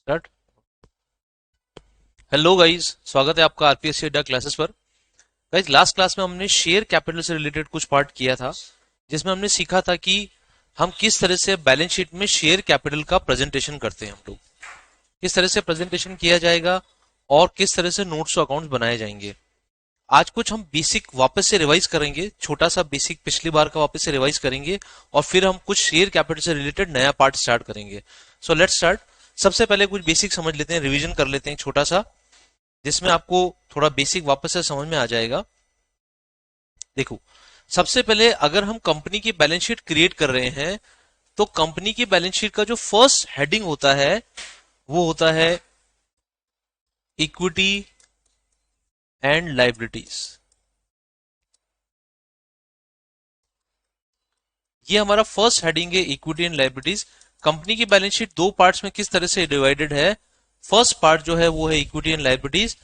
Start. Hello guys, स्वागत है आपका आरपीएस अड्डा क्लासेस पर। गाइस, लास्ट क्लास में हमने शेयर कैपिटल से रिलेटेड कुछ पार्ट किया था, जिसमें हमने सीखा था कि हम किस तरह से बैलेंस शीट में शेयर कैपिटल का प्रेजेंटेशन करते हैं। हम लोग किस तरह से प्रेजेंटेशन किया जाएगा और किस तरह से नोट्स अकाउंट्स बनाए जाएंगे। आज कुछ हम बेसिक वापस से रिवाइज करेंगे, छोटा सा बेसिक पिछली बार का वापस से रिवाइज करेंगे, और फिर हम कुछ शेयर कैपिटल से रिलेटेड नया पार्ट स्टार्ट करेंगे। So let's start. सबसे पहले कुछ बेसिक समझ लेते हैं, रिवीजन कर लेते हैं छोटा सा, जिसमें आपको थोड़ा बेसिक वापस से समझ में आ जाएगा। देखो, सबसे पहले अगर हम कंपनी की बैलेंस शीट क्रिएट कर रहे हैं तो कंपनी की बैलेंस शीट का जो फर्स्ट हेडिंग होता है वो होता है इक्विटी एंड लाइबिलिटीज। ये हमारा फर्स्ट हेडिंग है, इक्विटी एंड लाइबिलिटीज। कंपनी की बैलेंस शीट दो पार्ट्स में किस तरह से डिवाइडेड है। फर्स्ट पार्ट जो है वो है equity and liabilities,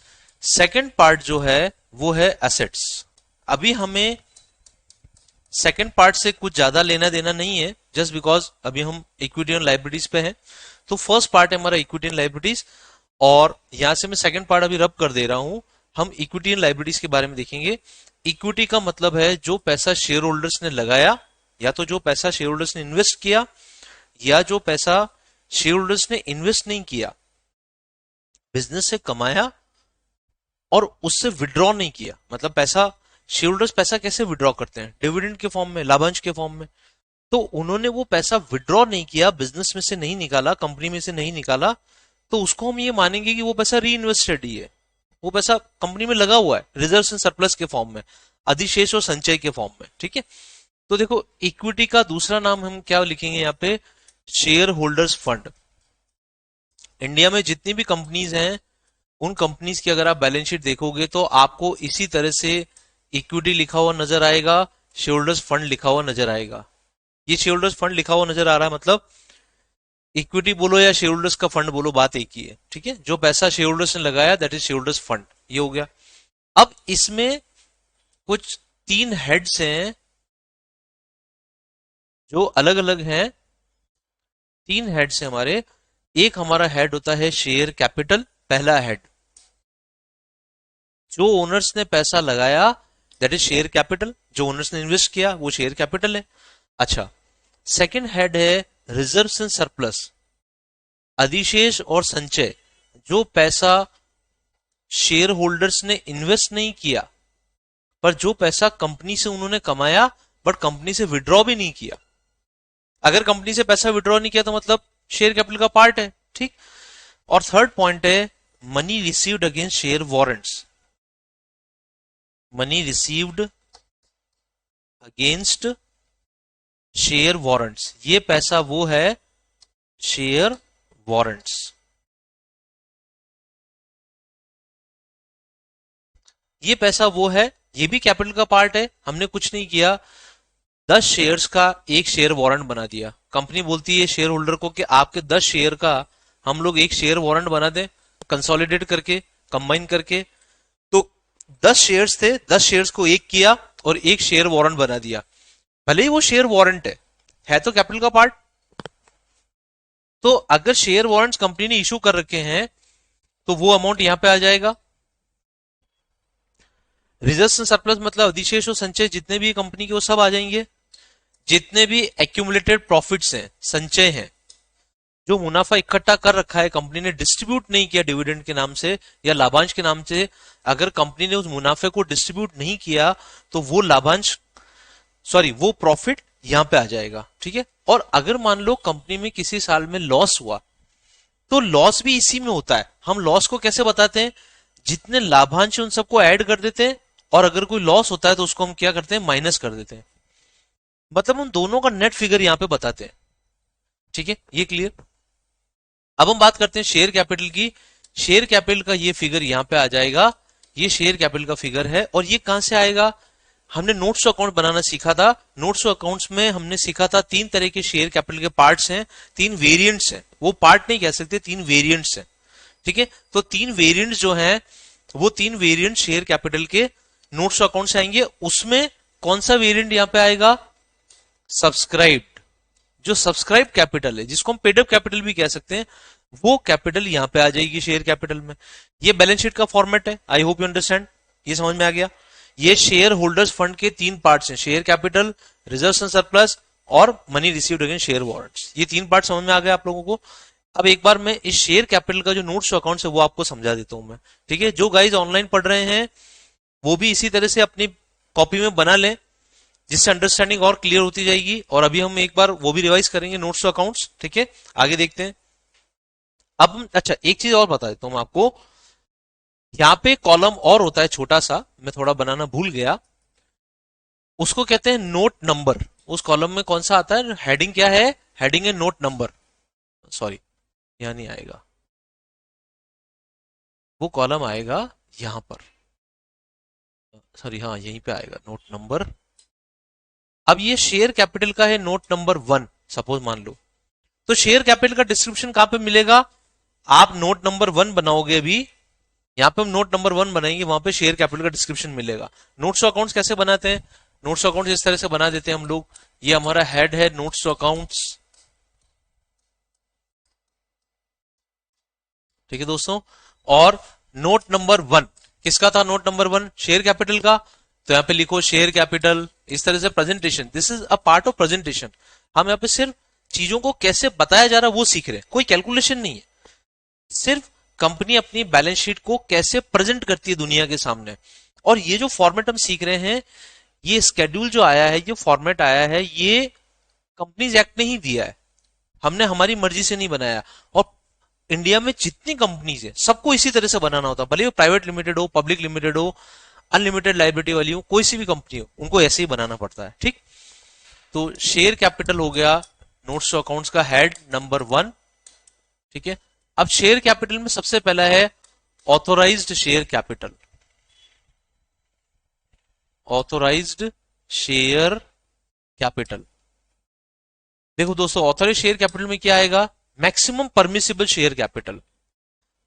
second part जो है वो है एसेट्स। अभी हमें सेकंड पार्ट से कुछ ज्यादा लेना देना नहीं है, जस्ट बिकॉज अभी हम इक्विटी एंड लाइबिलिटीज पे हैं। तो फर्स्ट पार्ट है हमारा इक्विटी एंड लाइबिलिटीज, और यहां से मैं सेकंड पार्ट अभी रब कर दे रहा हूं। हम इक्विटी एंड लाइबिलिटीज के बारे में देखेंगे। इक्विटी का मतलब है जो पैसा शेयर होल्डर्स ने लगाया, या तो जो पैसा शेयर होल्डर्स ने इन्वेस्ट किया, या जो पैसा शेयर होल्डर्स ने इन्वेस्ट नहीं किया, बिजनेस से कमाया और उससे विड्रॉ नहीं किया। मतलब पैसा, शेयर होल्डर्स पैसा कैसे विड्रॉ करते हैं? डिविडेंड के फॉर्म में, लाभांश के फॉर्म में। तो उन्होंने वो पैसा विड्रॉ नहीं किया, बिजनेस में से नहीं निकाला, कंपनी में से नहीं निकाला, तो उसको हम ये मानेंगे कि वो पैसा री इन्वेस्टेड ही है। वो पैसा कंपनी में लगा हुआ है रिजर्व एंड सरप्लस के फॉर्म में, अधिशेष और संचय के फॉर्म में। ठीक है, तो देखो, इक्विटी का दूसरा नाम हम क्या लिखेंगे यहाँ पे? Share holders fund. इंडिया में जितनी भी कंपनीज हैं, उन कंपनीज की अगर आप बैलेंस शीट देखोगे तो आपको इसी तरह से इक्विटी लिखा हुआ नजर आएगा, शेयर होल्डर्स फंड लिखा हुआ नजर आएगा। ये शेयर होल्डर्स फंड लिखा हुआ नजर आ रहा है, मतलब इक्विटी बोलो या शेयर होल्डर्स का फंड बोलो, बात एक ही है। ठीक है, जो पैसा शेयर होल्डर्स ने लगाया that is share holders fund. ये हो गया। अब इसमें कुछ तीन हेड्स हैं जो अलग अलग हैं। तीन हेड्स हैं हमारे। एक हमारा हेड होता है शेयर कैपिटल, पहला हेड। जो ओनर्स ने पैसा लगाया दैट इज शेयर कैपिटल, जो ओनर्स ने इन्वेस्ट किया वो शेयर कैपिटल है। अच्छा, सेकंड हेड है रिजर्व्स एंड सरप्लस, अधिशेष और संचय। जो पैसा शेयर होल्डर्स ने इन्वेस्ट नहीं किया, पर जो पैसा कंपनी से उन्होंने कमाया बट कंपनी से विड्रॉ भी नहीं किया। अगर कंपनी से पैसा विड्रॉ नहीं किया तो मतलब शेयर कैपिटल का पार्ट है। ठीक। और थर्ड पॉइंट है money received against share warrants. Money received against share warrants, ये पैसा वो है शेयर वारंट्स। ये पैसा वो है, ये भी कैपिटल का पार्ट है। हमने कुछ नहीं किया, 10 शेयर्स का एक शेयर वारंट बना दिया। कंपनी बोलती है शेयर होल्डर को कि आपके 10 शेयर का हम लोग एक शेयर वारंट बना दें, कंसोलिडेट करके, कंबाइन करके। तो 10 शेयर्स थे, 10 शेयर्स को एक किया और एक शेयर वारंट बना दिया। भले ही वो शेयर वारंट है तो कैपिटल का पार्ट। तो अगर शेयर वारंट्स कंपनी ने इशू कर रखे हैं तो वो अमाउंट यहां पे आ जाएगा। रिजर्व सरप्लस मतलब अधिशेष और संचय, जितने भी कंपनी के वो सब आ जाएंगे। जितने भी एक्यूमुलेटेड प्रॉफिट्स हैं, संचय हैं, जो मुनाफा इकट्ठा कर रखा है कंपनी ने, डिस्ट्रीब्यूट नहीं किया डिविडेंड के नाम से या लाभांश के नाम से, अगर कंपनी ने उस मुनाफे को डिस्ट्रीब्यूट नहीं किया तो वो लाभांश, सॉरी, वो प्रॉफिट यहां पे आ जाएगा। ठीक है। और अगर मान लो कंपनी में किसी साल में लॉस हुआ तो लॉस भी इसी में होता है। हम लॉस को कैसे बताते हैं? जितने लाभांश उन सबको ऐड कर देते हैं, और अगर कोई लॉस होता है तो उसको हम क्या करते हैं? माइनस कर देते हैं। मतलब उन दोनों का नेट फिगर यहां पे बताते हैं। ठीक है, ये क्लियर। अब हम बात करते हैं शेयर कैपिटल की। शेयर कैपिटल का ये फिगर यहां पे आ जाएगा। ये शेयर कैपिटल का फिगर है, और ये कहां से आएगा? हमने नोट्स अकाउंट बनाना सीखा था। नोट्स अकाउंट्स में हमने सीखा था तीन तरह के शेयर कैपिटल के पार्ट्स हैं, तीन वेरिएंट्स हैं। वो पार्ट नहीं कह सकते, तीन वेरिएंट्स हैं। ठीक है, तो तीन वेरिएंट्स जो हैं वो तीन वेरिएंट शेयर कैपिटल के नोट्स अकाउंट से आएंगे। उसमें कौन सा वेरिएंट यहां पे आएगा? सब्सक्राइब्ड। जो सब्सक्राइब कैपिटल है, जिसको हम पेड अप कैपिटल भी कह सकते हैं, वो कैपिटल यहां पे आ जाएगी शेयर कैपिटल में। ये बैलेंस शीट का फॉर्मेट है, आई होप यू अंडरस्टैंड। ये समझ में आ गया। ये शेयर होल्डर्स फंड के तीन पार्ट्स हैं, share capital, reserves and surplus और money received against share warrants. ये तीन पार्ट समझ में आ गया आप लोगों को। अब एक बार मैं इस शेयर कैपिटल का जो नोट्स अकाउंट है वो आपको समझा देता हूं मैं, ठीक है। जो गाइज ऑनलाइन पढ़ रहे हैं वो भी इसी तरह से अपनी कॉपी में बना लें, जिससे अंडरस्टैंडिंग और क्लियर होती जाएगी। और अभी हम एक बार वो भी रिवाइज करेंगे नोट्स अकाउंट्स, ठीक है। आगे देखते हैं। अब अच्छा एक चीज और बता देता हूं मैं आपको, यहां पे कॉलम और होता है छोटा सा, मैं थोड़ा बनाना भूल गया, उसको कहते हैं नोट नंबर। उस कॉलम में कौन सा आता है, हेडिंग क्या है, हेडिंग है नोट नंबर। सॉरी, यहां नहीं आएगा, वो कॉलम आएगा यहां पर, सॉरी हाँ यहीं पे आएगा नोट नंबर। अब ये शेयर कैपिटल का है नोट नंबर 1, सपोज मान लो। तो शेयर कैपिटल का डिस्क्रिप्शन कहां पे मिलेगा, आप नोट नंबर 1 बनाओगे अभी, यहाँ पे हम नोट नंबर 1 बनाएंगे, वहां पे शेयर कैपिटल का डिस्क्रिप्शन मिलेगा। नोट्स टू अकाउंट्स कैसे बनाते हैं, नोट्स टू अकाउंट्स इस तरह से बना देते हैं हम लोग। ये हमारा हेड है नोट्स टू अकाउंट्स, ठीक है दोस्तों। और नोट नंबर 1 किसका था, नोट नंबर 1 शेयर कैपिटल का। तो यहाँ पे लिखो शेयर कैपिटल, इस तरह से presentation, this is a part of presentation. हम यहाँ पे सिर्फ चीजों को कैसे बताया जा रहा है वो सीख रहे हैं, कोई कैलकुलेशन नहीं है, सिर्फ कंपनी अपनी बैलेंस शीट को कैसे प्रेजेंट करती है दुनिया के सामने। और ये जो फॉर्मेट हम सीख रहे हैं, ये स्केड्यूल जो आया है, ये फॉर्मेट आया है, ये कंपनीज एक्ट ने ही दिया है, हमने हमारी मर्जी से नहीं बनाया। और इंडिया में जितनी कंपनीज है सबको इसी तरह से बनाना होता है, भले वो प्राइवेट लिमिटेड हो, पब्लिक लिमिटेड हो, अनलिमिटेड लाइबिलिटी वाली हो, कोई सी भी कंपनी हो, उनको ऐसे ही बनाना पड़ता है, ठीक। तो शेयर कैपिटल हो गया नोट्स टू अकाउंट्स का हेड नंबर 1, ठीक है। अब शेयर कैपिटल में सबसे पहला है authorized share capital, authorized share capital. देखो दोस्तों, ऑथोराइज्ड शेयर कैपिटल में क्या आएगा, मैक्सिमम परमिसिबल शेयर कैपिटल,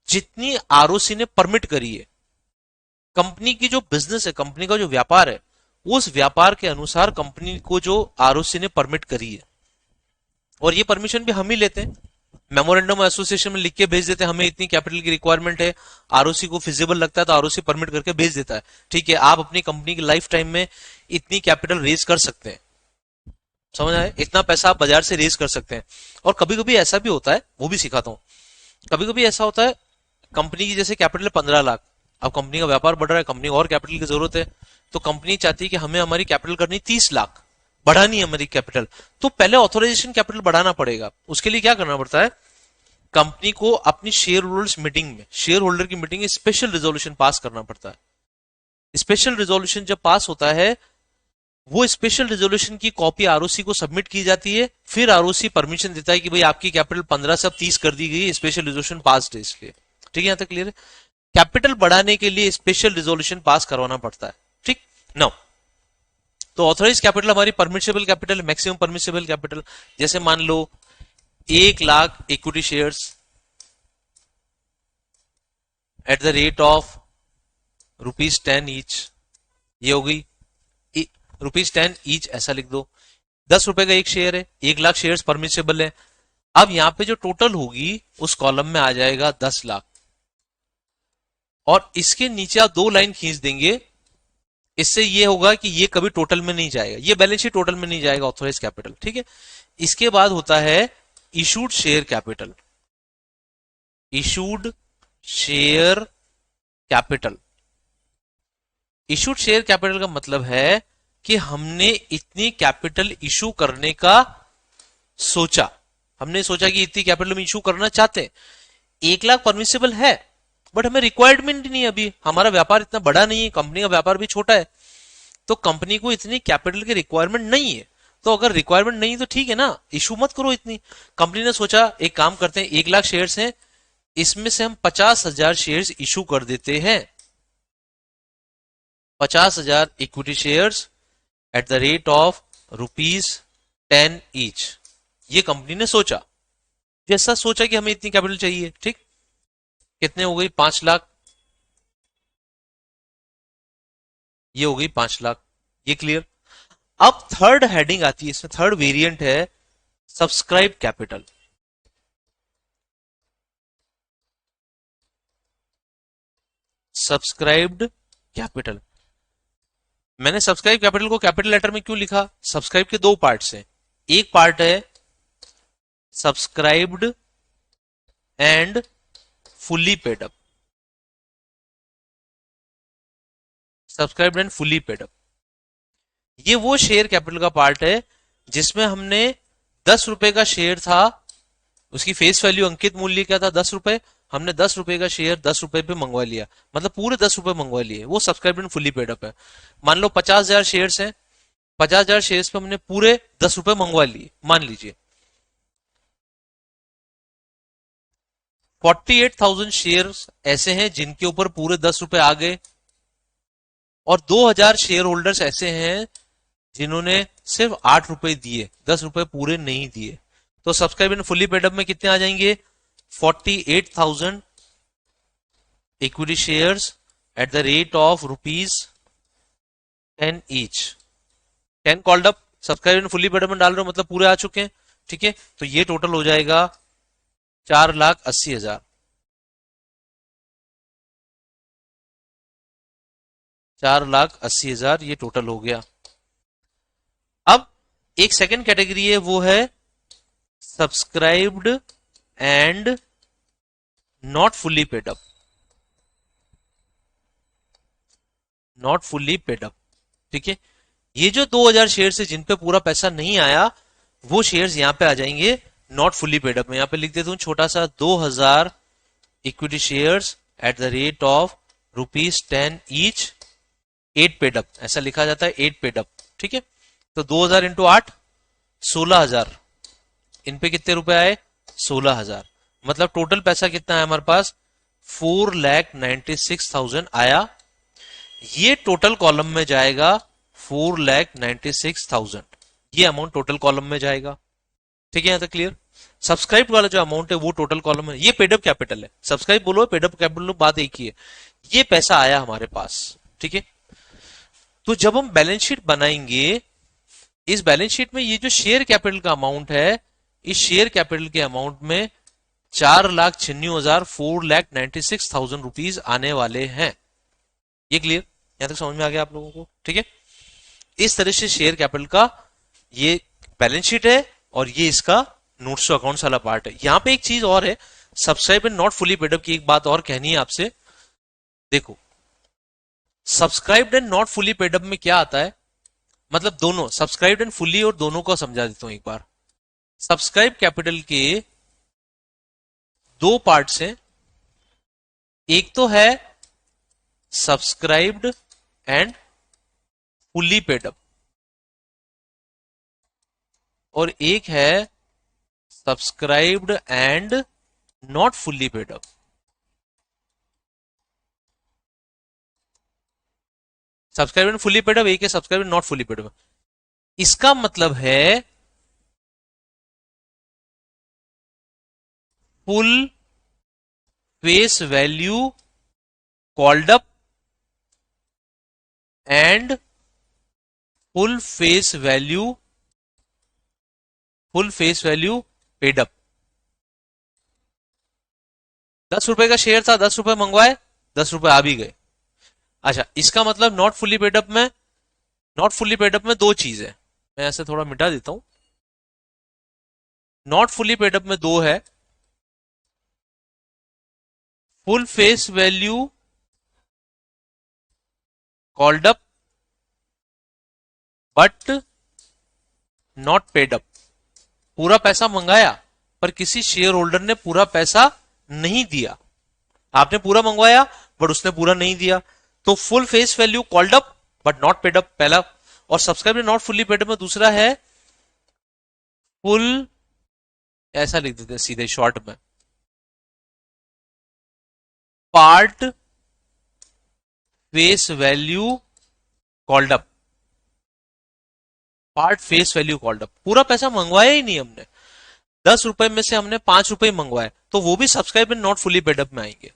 जितनी आरओसी ने परमिट करी है। कंपनी की जो बिजनेस है, कंपनी का जो व्यापार है, उस व्यापार के अनुसार कंपनी को जो आरओसी ने परमिट करी है, और ये परमिशन भी हम ही लेते हैं, मेमोरेंडम एसोसिएशन में लिख के भेज देते हैं, हमें इतनी कैपिटल की रिक्वायरमेंट है, आरओसी को फिजिबल लगता है तो आरओसी परमिट करके भेज देता है, ठीक है। आप अपनी कंपनी की लाइफ टाइम में इतनी कैपिटल रेज कर सकते हैं, समझ आए, इतना पैसा आप बाजार से रेज कर सकते हैं। और कभी कभी ऐसा भी होता है, वो भी सिखाता हूं, कभी कभी ऐसा होता है कंपनी की जैसे कैपिटल 15 लाख, अब कंपनी का व्यापार बढ़ रहा है, कंपनी और कैपिटल की जरूरत है, तो कंपनी चाहती है कि हमें हमारी कैपिटल करनी 30 लाख, बढ़ानी है हमारी कैपिटल, तो पहले ऑथोराइजेशन कैपिटल बढ़ाना पड़ेगा। उसके लिए क्या करना पड़ता है, कंपनी को अपनी शेयर होल्डर्स मीटिंग में, शेयर होल्डर की मीटिंग में स्पेशल रिजोल्यूशन पास करना पड़ता है। स्पेशल रिजोल्यूशन जब पास होता है, वो स्पेशल रिजोल्यूशन की कॉपी आरओसी को सबमिट की जाती है, फिर आरओसी परमिशन देता है कि भाई आपकी कैपिटल 15 से अब 30 कर दी गई, स्पेशल रिजोल्यूशन पास है इसलिए, ठीक है। यहां तक क्लियर है। कैपिटल बढ़ाने के लिए स्पेशल रिजोल्यूशन पास करवाना पड़ता है, ठीक। नाउ तो ऑथोराइज कैपिटल हमारी permissible capital, maximum permissible capital, जैसे मान लो 1 lakh equity shares at the rate of ₹10 each, ये हो गई ₹10 ईच, ऐसा लिख दो। 10 रुपए का एक शेयर है, 1 लाख शेयर्स परमिसेबल है। अब यहां पे जो टोटल होगी उस कॉलम में आ जाएगा 10 लाख, और इसके नीचे आप 2 लाइन खींच देंगे, इससे ये होगा कि ये कभी टोटल में नहीं जाएगा, ये बैलेंस शीट टोटल में नहीं जाएगा ऑथोराइज कैपिटल, ठीक है। इसके बाद होता है issued share capital, issued share capital. Issued share capital का मतलब है कि हमने इतनी कैपिटल इशू करने का सोचा, हमने सोचा कि इतनी कैपिटल में इशू करना चाहते हैं। 1 लाख परमिसेबल है, बट हमें रिक्वायरमेंट नहीं, अभी हमारा व्यापार इतना बड़ा नहीं है, कंपनी का व्यापार भी छोटा है, तो कंपनी को इतनी कैपिटल की रिक्वायरमेंट नहीं है। तो अगर रिक्वायरमेंट नहीं तो ठीक है ना, इशू मत करो इतनी। कंपनी ने सोचा एक काम करते हैं, 1 लाख शेयर्स हैं, इसमें से हम 50,000 शेयर्स इशू कर देते हैं, 50,000 equity shares at the rate of ₹10 each. ये कंपनी ने सोचा, जैसा सोचा कि हमें इतनी कैपिटल चाहिए, ठीक। कितने हो गई, 5 लाख, ये हो गई 5 लाख, ये क्लियर। अब थर्ड हेडिंग आती है, इसमें थर्ड वेरिएंट है सब्सक्राइब कैपिटल। Subscribed capital. मैंने सब्सक्राइब कैपिटल को कैपिटल लेटर में क्यों लिखा? सब्सक्राइब के दो पार्ट्स हैं, एक पार्ट है subscribed and fully paid up. Subscribed and fully paid up, ये वो शेयर कैपिटल का पार्ट है जिसमें हमने 10 रुपए का शेयर था, उसकी फेस वैल्यू अंकित मूल्य क्या था? 10 रुपए। हमने 10 रुपए का शेयर 10 रुपए पे मंगवा लिया, मतलब पूरे 10 रुपए मंगवा लिए, वो subscribe and fully paid up है। मान लो 50,000 शेयर्स हैं, 50,000 शेयर्स पे हमने पूरे 10 रुपए मंगवा लिए, मान लीजिए 48,000 शेयर्स ऐसे हैं जिनके ऊपर पूरे 10 रुपए आ गए, और 2,000 शेयर होल्डर्स ऐसे हैं जिन्होंने सिर्फ 8 रुपए दिए, 10 रुपए पूरे नहीं दिए। तो subscribe and fully paid up में कितने आ जाएंगे? 48,000 equity shares at the rate of ₹10 each. 10 called up, subscribe and fully paid up में डाल रहे हो मतलब पूरे आ चुके हैं, ठीक है। तो ये टोटल हो जाएगा 4,80,000। 4,80,000 ये टोटल हो गया। अब एक सेकंड कैटेगरी है, वो है subscribed and not fully paid up. Not fully paid up, ठीक है। ये जो 2,000 शेयर है जिन पे पूरा पैसा नहीं आया, वो शेयर्स यहां पे आ जाएंगे नॉट फुल्ली पेड अप में। यहां पे लिख देता हूं छोटा सा, 2,000 equity shares at the rate of ₹10 each, 8 paid up, ऐसा लिखा जाता है 8 पेड अप, ठीक है। तो 2,000 इंटू 8, 16,000। इन पे कितने रुपए आए? 16,000। मतलब टोटल पैसा कितना है हमारे पास? 4,96,000 आया। ये टोटल कॉलम में जाएगा 4,96,000, ये अमाउंट टोटल कॉलम में जाएगा, ठीक है। यहां तक क्लियर? सब्सक्राइब वाला जो अमाउंट है वो टोटल कॉलम है, ये पेडअप कैपिटल है। सब्सक्राइब बोलो पेडअप कैपिटल, बात एक ही है। ये पैसा आया हमारे पास, ठीक है। तो जब हम बैलेंस शीट बनाएंगे, इस बैलेंस शीट में ये जो शेयर कैपिटल का अमाउंट है, इस शेयर कैपिटल के अमाउंट में 4,96,000, 4,96,000 रुपीज आने वाले हैं। ये क्लियर? यहां तक समझ में आ गया आप लोगों को, ठीक है। इस तरह से शेयर कैपिटल का ये बैलेंस शीट है, और ये इसका नोट्स टू अकाउंट्स वाला पार्ट है। यहां पे एक चीज और है, subscribe and not fully paid up की एक बात और कहनी है आपसे। देखो, subscribed and not fully paid up में क्या आता है, मतलब दोनों सब्सक्राइब्ड एंड फुली, और दोनों को समझा देता हूं एक बार। सब्सक्राइब कैपिटल के दो पार्ट्स हैं, एक तो है subscribed and fully paid up, और एक है subscribed and not fully paid up. Subscribe and fully paid up एक है, subscribe and not fully paid up. इसका मतलब है full face value called up and full face value paid up. 10 रुपए का शेयर था, 10 रुपए मंगवाए, 10 रुपए आ भी गए। अच्छा, इसका मतलब नॉट फुल्ली पेड अप में, नॉट फुल्ली पेड अप में दो चीज है, मैं ऐसे थोड़ा मिटा देता हूं। नॉट फुल्ली पेड अप में दो है, full face value called up but not paid up. पूरा पैसा मंगाया, पर किसी शेयर होल्डर ने पूरा पैसा नहीं दिया। आपने पूरा मंगवाया, बट उसने पूरा नहीं दिया। तो full face value called up but not paid up, पहला। और subscribe not fully paid up में दूसरा है फुल, ऐसा लिख देते हैं सीधे शॉर्ट में, part face value called up. Part face value called up, पूरा पैसा मंगवाया ही नहीं हमने, 10 रुपए में से हमने 5 रुपए मंगवाए, तो वो भी subscribe and not fully paid up में आएंगे।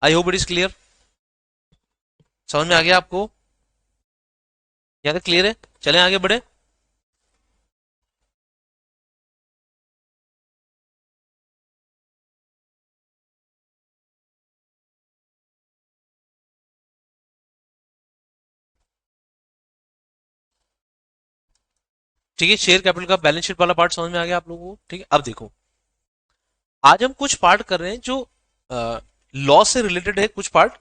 I hope it is clear? समझ में आ गया आपको? यहां तक क्लियर है? चलें आगे बढ़े। ठीक है, शेयर कैपिटल का बैलेंस शीट वाला पार्ट समझ में आ गया आप लोगों को। ठीक है, अब देखो आज हम कुछ पार्ट कर रहे हैं जो लॉ से रिलेटेड है कुछ पार्ट,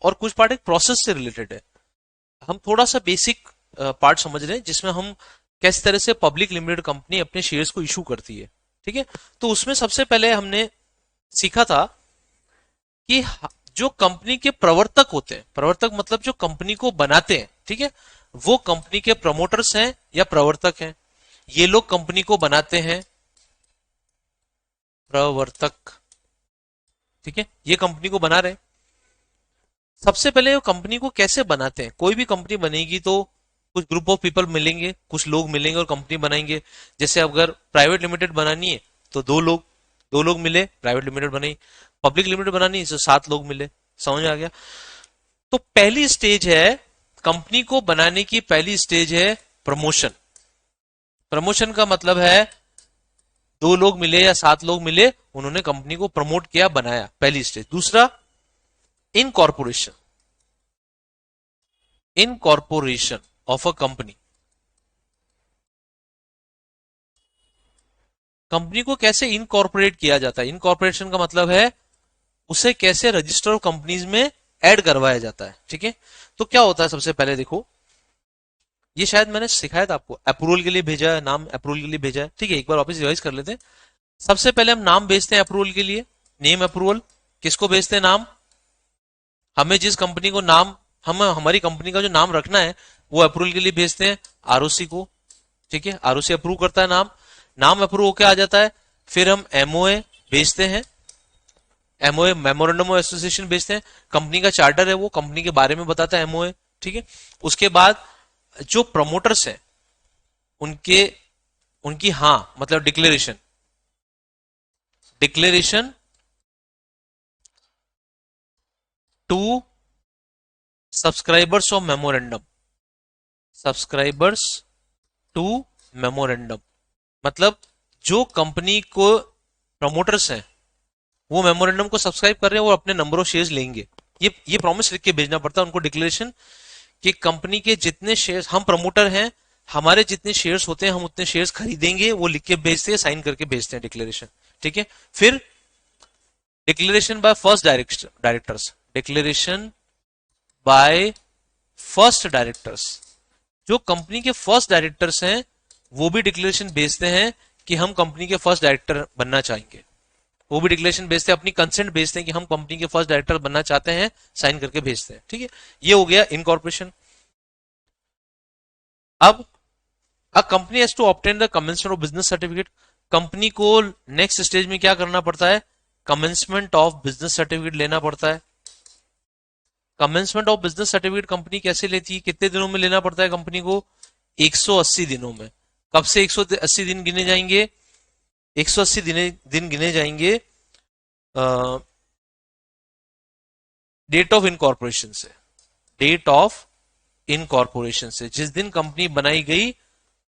और कुछ पार्ट एक प्रोसेस से रिलेटेड है। हम थोड़ा सा बेसिक पार्ट समझ रहे हैं जिसमें हम किस तरह से पब्लिक लिमिटेड कंपनी अपने शेयर्स को इशू करती है। ठीक है, तो उसमें सबसे पहले हमने सीखा था कि जो कंपनी के प्रवर्तक होते हैं, प्रवर्तक मतलब जो कंपनी को बनाते हैं, ठीक है, वो कंपनी के प्रमोटर्स हैं या प्रवर्तक हैं। ये लोग कंपनी को बनाते हैं, प्रवर्तक। ठीक है, ये कंपनी को बना रहे हैं। सबसे पहले वो कंपनी को कैसे बनाते हैं, कोई भी कंपनी बनेगी तो कुछ ग्रुप ऑफ पीपल मिलेंगे, कुछ लोग मिलेंगे और कंपनी बनाएंगे। जैसे अगर प्राइवेट लिमिटेड बनानी है तो दो लोग मिले, प्राइवेट लिमिटेड बनाई। पब्लिक लिमिटेड बनानी है तो 7 लोग मिले। समझ आ गया। तो पहली स्टेज है कंपनी को बनाने की, पहली स्टेज है प्रमोशन। प्रमोशन का मतलब है 2 लोग मिले या 7 लोग मिले, उन्होंने कंपनी को प्रमोट किया, बनाया, पहली स्टेज। दूसरा incorporation, incorporation of a company. Company को कैसे इनकॉर्पोरेट किया जाता है, इनकॉर्पोरेशन का मतलब है उसे कैसे रजिस्टर ऑफ कंपनीज में ऐड करवाया जाता है। ठीक है, तो क्या होता है सबसे पहले देखो, ये शायद मैंने सिखाया था आपको, अप्रूवल के लिए भेजा है, नाम अप्रूवल के लिए भेजा है। ठीक है, एक बार वापस रिवाइज कर लेते हैं। सबसे पहले हम नाम भेजते हैं अप्रूवल के लिए, नेम अप्रूवल। किसको भेजते हैं नाम, हमें जिस कंपनी को नाम, हम हमारी कंपनी का जो नाम रखना है वो अप्रूवल के लिए भेजते हैं आरओसी को। ठीक है, आरओसी अप्रूव करता है नाम, नाम अप्रूव होकर आ जाता है। फिर हम एमओए भेजते हैं, एमओए मेमोरेंडम ऑफ एसोसिएशन भेजते हैं। कंपनी का चार्टर है वो कंपनी के बारे में बताता है एमओए। ठीक है, उसके बाद जो प्रमोटर्स हैं उनके उनकी हाँ मतलब declaration, declaration to subscribers of memorandum, subscribers to memorandum मतलब जो कंपनी को प्रमोटर्स हैं वो मेमोरेंडम को सब्सक्राइब कर रहे हैं, वो अपने नंबर ऑफ शेयर्स लेंगे। ये प्रॉमिस लिख के भेजना पड़ता है उनको, डिक्लेरेशन कि कंपनी के जितने शेयर्स, हम प्रमोटर हैं, हमारे जितने शेयर्स होते हैं हम उतने शेयर्स खरीदेंगे, वो लिख के भेजते हैं, साइन करके भेजते हैं डिक्लेरेशन। ठीक है, फिर declaration by first directors, declaration by first directors. जो कंपनी के फर्स्ट डायरेक्टर्स हैं वो भी डिक्लेरेशन भेजते हैं कि हम कंपनी के फर्स्ट डायरेक्टर बनना चाहेंगे, वो भी डिक्लेरेशन भेजते हैं, अपनी कंसेंट भेजते हैं कि हम कंपनी के फर्स्ट डायरेक्टर बनना चाहते हैं, साइन करके भेजते हैं। ठीक है, ये हो गया इनकॉर्पोरेशन। अब a company has to obtain the commencement of business certificate. Company को नेक्स्ट स्टेज में क्या करना पड़ता है, कमेंसमेंट ऑफ बिजनेस सर्टिफिकेट लेना पड़ता है। Commencement of business certificate company कैसे लेती है, कितने दिनों में लेना पड़ता है कंपनी को, 180 दिनों में। कब से 180 दिन गिने जाएंगे, 180 दिन गिने जाएंगे डेट ऑफ इनकॉर्पोरेशन से, डेट ऑफ इनकॉर्पोरेशन से। जिस दिन कंपनी बनाई गई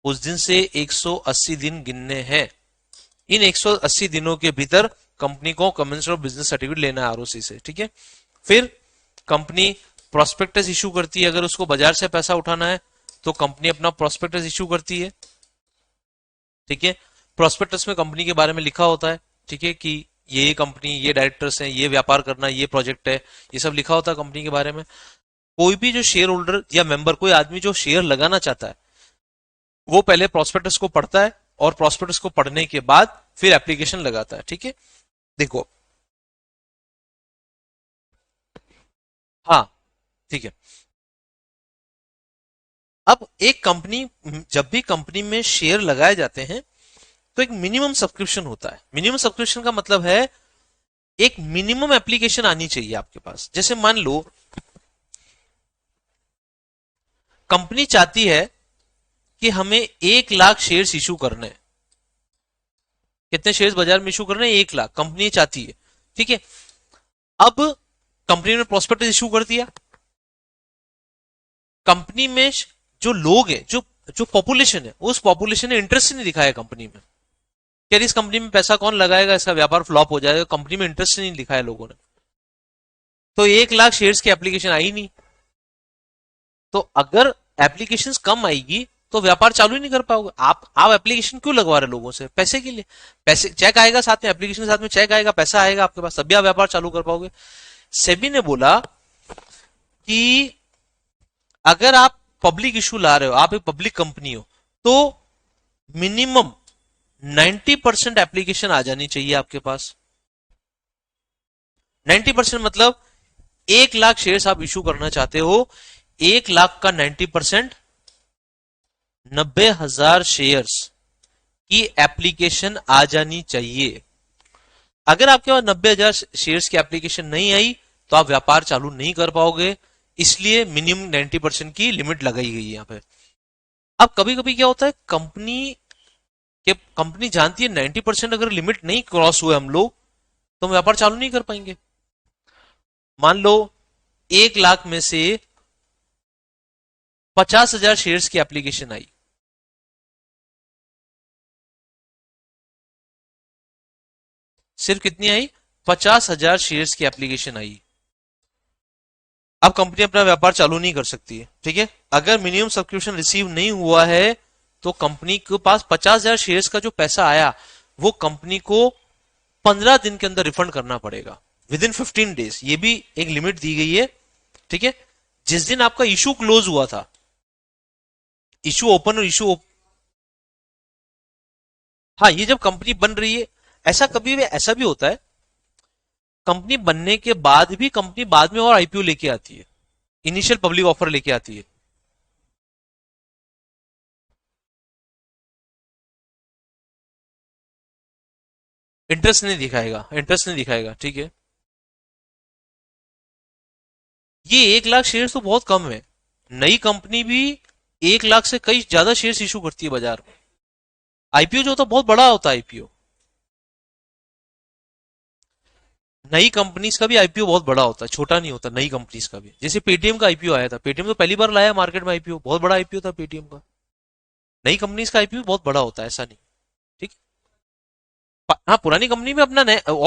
उस दिन से 180 दिन गिनने हैं। इन 180 दिनों के भीतर कंपनी को कमेंसमेंट ऑफ बिजनेस सर्टिफिकेट लेना है आरओसी से। ठीक है, फिर कंपनी प्रोस्पेक्टस इशू करती है, अगर उसको बाजार से पैसा उठाना है तो कंपनी अपना प्रोस्पेक्टस इशू करती है। ठीक है, प्रोस्पेक्टस में कंपनी के बारे में लिखा होता है, ठीक है, कि ये कंपनी, ये डायरेक्टर्स हैं, ये व्यापार करना, ये प्रोजेक्ट है, ये सब लिखा होता है कंपनी के बारे में। कोई भी जो शेयर होल्डर या मेंबर, कोई आदमी जो शेयर लगाना चाहता है वो पहले प्रोस्पेक्टस को पढ़ता है और प्रोस्पेक्टस को पढ़ने के बाद फिर एप्लीकेशन लगाता है। ठीक है, देखो हाँ ठीक है। अब एक कंपनी, जब भी कंपनी में शेयर लगाए जाते हैं तो एक मिनिमम सब्सक्रिप्शन होता है। मिनिमम सब्सक्रिप्शन का मतलब है एक मिनिमम एप्लीकेशन आनी चाहिए आपके पास। जैसे मान लो कंपनी चाहती है कि हमें 1 लाख शेयर्स इशू करने हैं। कितने शेयर्स बाजार में इशू करने हैं, 1 लाख कंपनी चाहती है। ठीक है, अब कंपनी ने प्रोस्पेक्टस इशू कर दिया। कंपनी में जो लोग हैं, जो जो पॉपुलेशन है, उस पॉपुलेशन ने इंटरेस्ट नहीं दिखाया कंपनी में। यार इस कंपनी में पैसा कौन लगाएगा, इसका व्यापार फ्लॉप हो जाएगा, कंपनी में इंटरेस्ट नहीं दिखाया लोगों ने, तो 1 लाख शेयर्स की एप्लीकेशन आई नहीं। तो अगर एप्लीकेशंस कम आएगी तो व्यापार चालू ही नहीं कर पाओगे। आप एप्लीकेशन क्यों लगवा रहे लोगों से? पैसे के लिए। पैसे, चेक आएगा साथ में, एप्लीकेशन के साथ में चेक आएगा, पैसा आएगा आपके पास, तभी आप व्यापार चालू कर पाओगे। सेबी ने बोला कि अगर आप पब्लिक इशू ला रहे हो, आप एक पब्लिक कंपनी हो, तो मिनिमम 90% एप्लीकेशन आ जानी चाहिए आपके पास। 90% मतलब 1 लाख शेयर्स आप इशू करना चाहते हो, 1 लाख का 90%, 90,000 शेयर्स की एप्लीकेशन आ जानी चाहिए। अगर आपके पास 90,000 शेयर्स की एप्लीकेशन नहीं आई तो आप व्यापार चालू नहीं कर पाओगे, इसलिए मिनिमम 90% की लिमिट लगाई गई है यहां पे। अब कभी कभी क्या होता है, कंपनी जानती है 90% अगर लिमिट नहीं क्रॉस हुए हम लोग तो हम व्यापार चालू नहीं कर पाएंगे। मान लो 1 लाख में से 50,000 शेयर्स की एप्लीकेशन आई, सिर्फ कितनी आई? 50,000 शेयर्स की एप्लीकेशन आई। अब कंपनी अपना व्यापार चालू नहीं कर सकती है, ठीक है। अगर मिनिमम सब्सक्रिप्शन रिसीव नहीं हुआ है तो कंपनी के पास 50,000 शेयर्स का जो पैसा आया वो कंपनी को 15 दिन के अंदर रिफंड करना पड़ेगा, विद इन 15 डेज। ये भी एक लिमिट दी गई है, ठीक है। जिस दिन आपका इशू क्लोज हुआ था, इशू ओपन और हाँ, ये जब कंपनी बन रही है, ऐसा कभी भी ऐसा भी होता है, कंपनी बनने के बाद भी कंपनी बाद में और आईपीओ लेके आती है, इनिशियल पब्लिक ऑफर लेके आती है। इंटरेस्ट नहीं दिखाएगा, ठीक है। ये 1 लाख शेयर तो बहुत कम है। नई कंपनी भी 1 लाख से कई ज्यादा शेयर इशू करती है बाजार में। आईपीओ जो होता है बहुत बड़ा होता है आईपीओ। नई कंपनीज का भी आईपीओ बहुत बड़ा होता है, छोटा नहीं होता। नई कंपनीज का भी, जैसे पेटीएम का आईपीओ आया था, पेटीएम तो पहली बार लाया मार्केट में आईपीओ, बहुत बड़ा आईपीओ था पेटीएम का। नई कंपनीज का आईपीओ बहुत बड़ा होता है, ऐसा नहीं, ठीक। हाँ, पुरानी कंपनी में अपना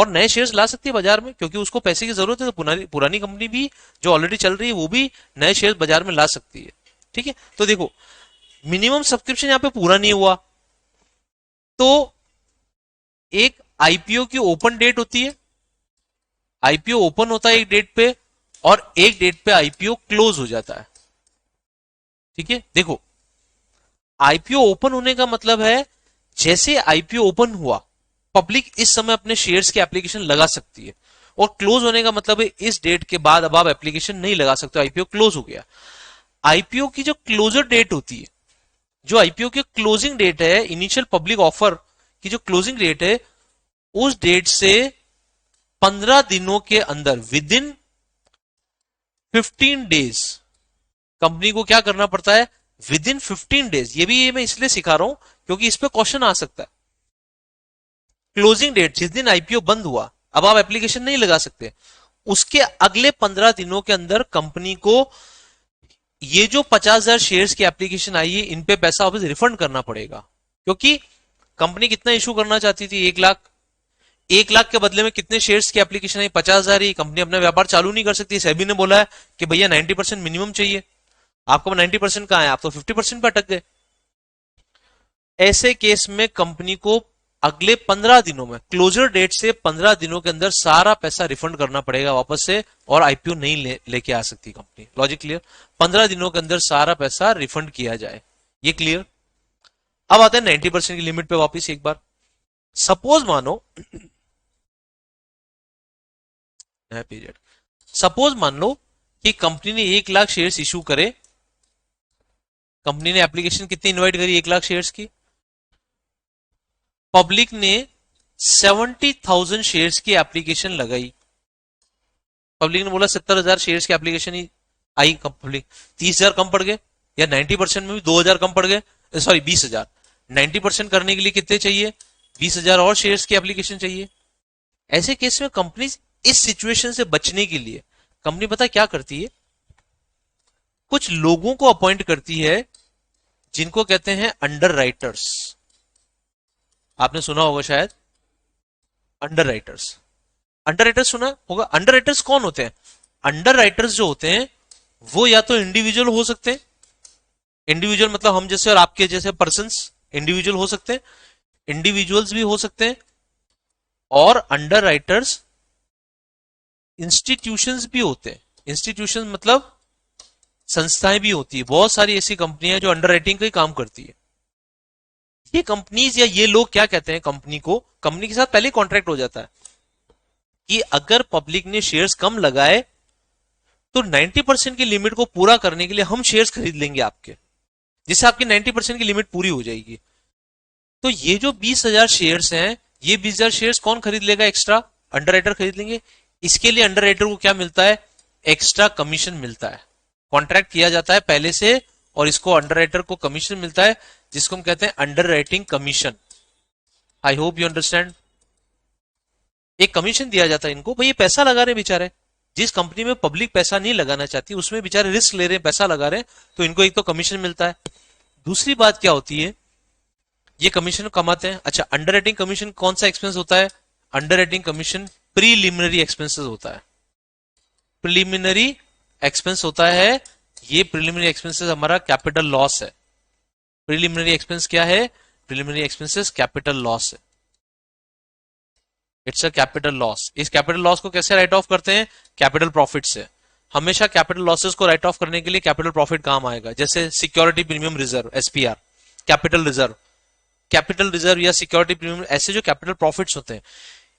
नए शेयर्स ला सकती है बाजार में, क्योंकि उसको पैसे की जरूरत है, तो पुरानी पुरानी कंपनी भी जो ऑलरेडी चल रही है वो भी नए शेयर्स बाजार में ला सकती है, ठीक है। तो देखो, मिनिमम सब्सक्रिप्शन यहाँ पे पूरा नहीं हुआ तो एक आईपीओ की ओपन डेट होती है, आईपीओ ओपन होता है एक डेट पे और एक डेट पे आईपीओ क्लोज हो जाता है, ठीक है। देखो, आईपीओ ओपन होने का मतलब है जैसे आईपीओ ओपन हुआ, पब्लिक इस समय अपने शेयर्स की एप्लीकेशन लगा सकती है, और क्लोज होने का मतलब है इस डेट के बाद अब आप एप्लीकेशन नहीं लगा सकते, आईपीओ क्लोज हो गया। आईपीओ की जो क्लोजर डेट होती है, जो आईपीओ की क्लोजिंग डेट है, इनिशियल पब्लिक ऑफर की जो क्लोजिंग डेट है, उस डेट से 15 दिनों के अंदर, विद इन 15 डेज, कंपनी को क्या करना पड़ता है? With in 15 days. ये भी ये मैं इसलिए सिखा रहा हूं क्योंकि इस पे क्वेश्चन आ सकता है। क्लोजिंग डेट जिस दिन आईपीओ बंद हुआ, अब आप एप्लीकेशन नहीं लगा सकते, उसके अगले 15 दिनों के अंदर कंपनी को ये जो 50,000 शेयर्स की एप्लीकेशन आई है, इन पे पैसा वापस रिफंड करना पड़ेगा। क्योंकि कंपनी कितना इशू करना चाहती थी? 1 लाख। 1 लाख के बदले में कितने शेयर्स की एप्लीकेशन आई? 50,000 ही। कंपनी अपना व्यापार चालू नहीं कर सकती। सेबी ने बोला है कि भैया 90% मिनिमम चाहिए। आपको 90% कहां है? आप तो 50% पे अटक गए। ऐसे केस में कंपनी को अगले 15 दिनों में, क्लोजर डेट से 15 दिनों के अंदर सारा पैसा रिफंड करना पड़ेगा वापस से, और आईपीओ नहीं लेके आ सकती कंपनी। Logic clear? 15 दिनों के अंदर सारा पैसा रिफंड किया जाए, ये क्लियर? अब आते हैं 90% की लिमिट पे वापस एक बार। सपोज मानो पीरियड, सपोज मान लो कि कंपनी ने 1 लाख शेयर्स इशू करे। कंपनी ने एप्लीकेशन कितनी इनवाइट करी? 1 लाख शेयर्स की। पब्लिक ने 70,000 शेयर्स की एप्लीकेशन लगाई। पब्लिक ने बोला 70,000 शेयर्स की एप्लीकेशन ही आई। पब्लिक 30,000 कम पड़ गए, या 90% में भी 2,000 कम पड़ गए, सॉरी 20,000। 90% करने के लिए कितने चाहिए? 20,000 और शेयर्स की एप्लीकेशन चाहिए। ऐसे केस में कंपनी इस सिचुएशन से बचने के लिए कंपनी पता क्या करती है? कुछ लोगों को अपॉइंट करती है जिनको कहते हैं अंडर राइटर्स। आपने सुना होगा शायद अंडर राइटर्स। अंडर राइटर्स सुना होगा। अंडर राइटर्स कौन होते हैं? अंडर राइटर्स जो होते हैं वो या तो इंडिविजुअल हो सकते हैं, इंडिविजुअल मतलब हम जैसे और आपके जैसे पर्सन्स इंडिविजुअल हो सकते हैं, इंडिविजुअल्स भी हो सकते हैं, और अंडर राइटर्स इंस्टीट्यूशंस भी होते हैं। इंस्टीट्यूशन मतलब संस्थाएं भी होती है, बहुत सारी ऐसी कंपनियां जो अंडर राइटिंग का ही काम करती है। ये कंपनीज या ये लोग क्या कहते हैं, कंपनी को, कंपनी के साथ पहले कॉन्ट्रैक्ट हो जाता है कि अगर पब्लिक ने शेयर्स कम लगाए तो 90% की लिमिट को पूरा करने के लिए हम शेयर्स खरीद लेंगे आपके, जिससे आपकी 90% की लिमिट पूरी हो जाएगी। तो ये जो 20,000 शेयर्स हैं, ये 20,000 शेयर्स कौन खरीद लेगा एक्स्ट्रा? अंडर राइटर खरीद लेंगे। इसके लिए अंडर राइटर को क्या मिलता है? एक्स्ट्रा कमीशन मिलता है। कॉन्ट्रैक्ट किया जाता है पहले से और इसको अंडर राइटर को कमीशन मिलता है, जिसको हम कहते हैं under writing commission. I hope you understand. एक कमीशन दिया जाता है इनको, भाई ये पैसा लगा रहे बेचारे, जिस कंपनी में पब्लिक पैसा नहीं लगाना चाहती उसमें बेचारे रिस्क ले रहे हैं, पैसा लगा रहे हैं, तो इनको एक तो कमीशन मिलता है। दूसरी बात क्या होती है, ये कमीशन कमाते हैं। अच्छा, अंडर राइटिंग कमीशन कौन सा एक्सपेंस होता है? Under writing commission preliminary expenses होता है। प्रीलिमिनरी एक्सपेंस होता है, ये प्रीलिमिनरी एक्सपेंसेस हमारा कैपिटल लॉस है। प्रीलिमिनरी एक्सपेंस क्या है? प्रीलिमिनरी एक्सपेंसेस कैपिटल लॉस है। It's a capital loss. इस कैपिटल लॉस को कैसे राइट ऑफ करते हैं? कैपिटल प्रॉफिट से। हमेशा कैपिटल लॉसेस को राइट ऑफ करने के लिए कैपिटल प्रॉफिट काम आएगा, जैसे security premium reserve, SPR, capital reserve. Capital reserve या सिक्योरिटी प्रीमियम, ऐसे जो कैपिटल प्रॉफिट्स होते हैं,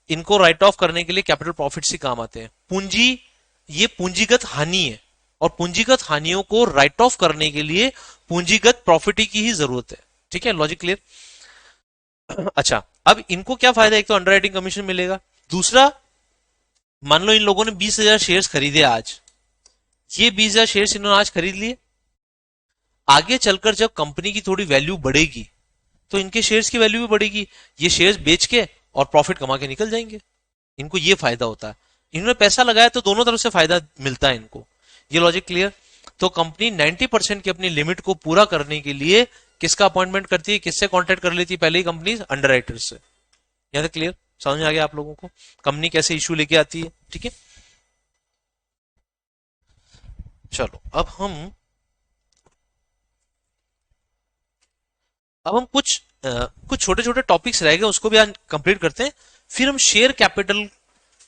इनको राइट ऑफ करने के लिए कैपिटल प्रॉफिट्स ही काम आते हैं। पूंजी, ये पूंजीगत हानि है, और पूंजीगत हानियों को राइट ऑफ करने के लिए पूंजीगत प्रॉफिट की ही जरूरत है। ठीक है, लॉजिक क्लियर? अच्छा, अब इनको क्या फायदा? एक तो अंडरराइटिंग कमीशन मिलेगा, दूसरा मान लो इन लोगों ने 20,000 शेयर्स खरीदे आज, ये 20,000 शेयर्स इन्होंने आज खरीद लिए, आगे चलकर जब कंपनी की थोड़ी वैल्यू बढ़ेगी तो इनके शेयर्स की वैल्यू भी बढ़ेगी, ये शेयर्स बेच के और प्रॉफिट कमा के निकल जाएंगे। इनको ये फायदा होता है, इन्होंने पैसा लगाया तो दोनों तरफ से फायदा मिलता है इनको। ये लॉजिक क्लियर? तो कंपनी 90% की अपनी लिमिट को पूरा करने के लिए किसका अपॉइंटमेंट करती है, किससे कॉन्टेक्ट कर लेती है? पहले ही कंपनी अंडरराइटर से। यहां तक क्लियर? समझ में आ गया आप लोगों को कंपनी कैसे इशू लेके आती है? ठीक है, चलो अब हम कुछ छोटे छोटे टॉपिक्स रह गए, उसको भी आज कंप्लीट करते हैं। फिर हम शेयर कैपिटल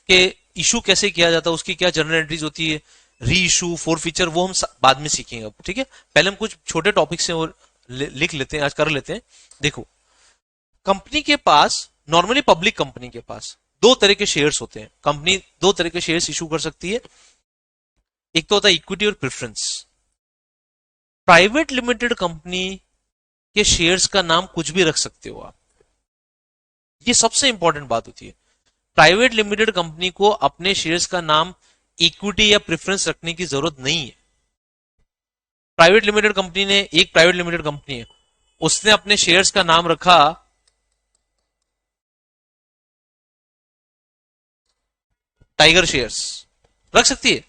के इशू कैसे किया जाता है, उसकी क्या जनरल एंट्रीज होती है, री इशू, फोर फीचर, वो हम बाद में सीखेंगे अब। ठीक है, पहले हम कुछ छोटे टॉपिक से और लिख लेते हैं, आज कर लेते हैं। देखो, कंपनी के पास, नॉर्मली पब्लिक कंपनी के पास दो तरह के शेयर्स होते हैं। कंपनी दो तरह के शेयर्स इशू कर सकती है, एक तो होता है इक्विटी और प्रेफरेंस। प्राइवेट लिमिटेड कंपनी के शेयर्स का नाम कुछ भी रख सकते हो आप, ये सबसे इंपॉर्टेंट बात होती है। प्राइवेट लिमिटेड कंपनी को अपने शेयर्स का नाम इक्विटी या प्रेफरेंस रखने की जरूरत नहीं है। प्राइवेट लिमिटेड कंपनी ने, एक प्राइवेट लिमिटेड कंपनी है, उसने अपने शेयर्स का नाम रखा टाइगर शेयर्स, रख सकती है।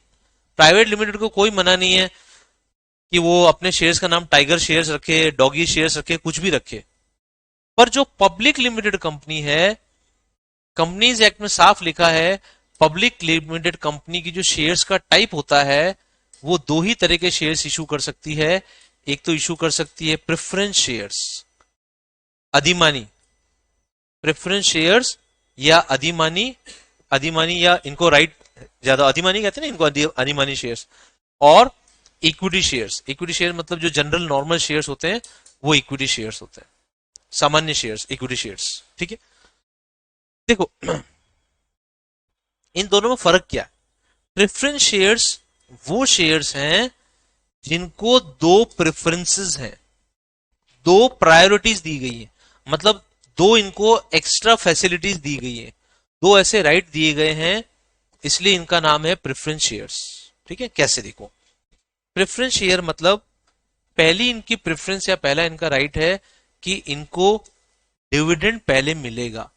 प्राइवेट लिमिटेड को कोई मना नहीं है कि वो अपने शेयर्स का नाम टाइगर शेयर्स रखे, डॉगी शेयर्स रखे, कुछ भी रखे। पर जो पब्लिक लिमिटेड कंपनी है, कंपनीज एक्ट में साफ लिखा है, पब्लिक लिमिटेड कंपनी की जो शेयर्स का टाइप होता है, वो दो ही तरह के शेयर्स इशू कर सकती है। एक तो इशू कर सकती है प्रेफरेंस शेयर्स, अधिमानी, प्रेफरेंस शेयर्स या अधिमानी, अधिमानी या इनको राइट ज्यादा अधिमानी कहते हैं ना इनको, अधिमानी शेयर्स। और इक्विटी शेयर्स, इक्विटी शेयर मतलब जो जनरल नॉर्मल शेयर्स होते हैं वो इक्विटी शेयर्स होते हैं, सामान्य शेयर्स, इक्विटी शेयर्स। ठीक है, देखो इन दोनों में फर्क क्या है? प्रेफरेंस शेयर्स वो शेयर्स हैं जिनको दो प्रेफरेंसेस हैं, दो प्रायोरिटीज दी गई है, मतलब दो इनको एक्स्ट्रा फैसिलिटीज दी गई है, दो ऐसे राइट दिए गए हैं, इसलिए इनका नाम है प्रेफरेंस शेयर्स। ठीक है, कैसे देखो, प्रेफरेंस शेयर मतलब पहली इनकी प्रेफरेंस या पहला इनका राइट है कि इनको डिविडेंड पहले मिलेगा।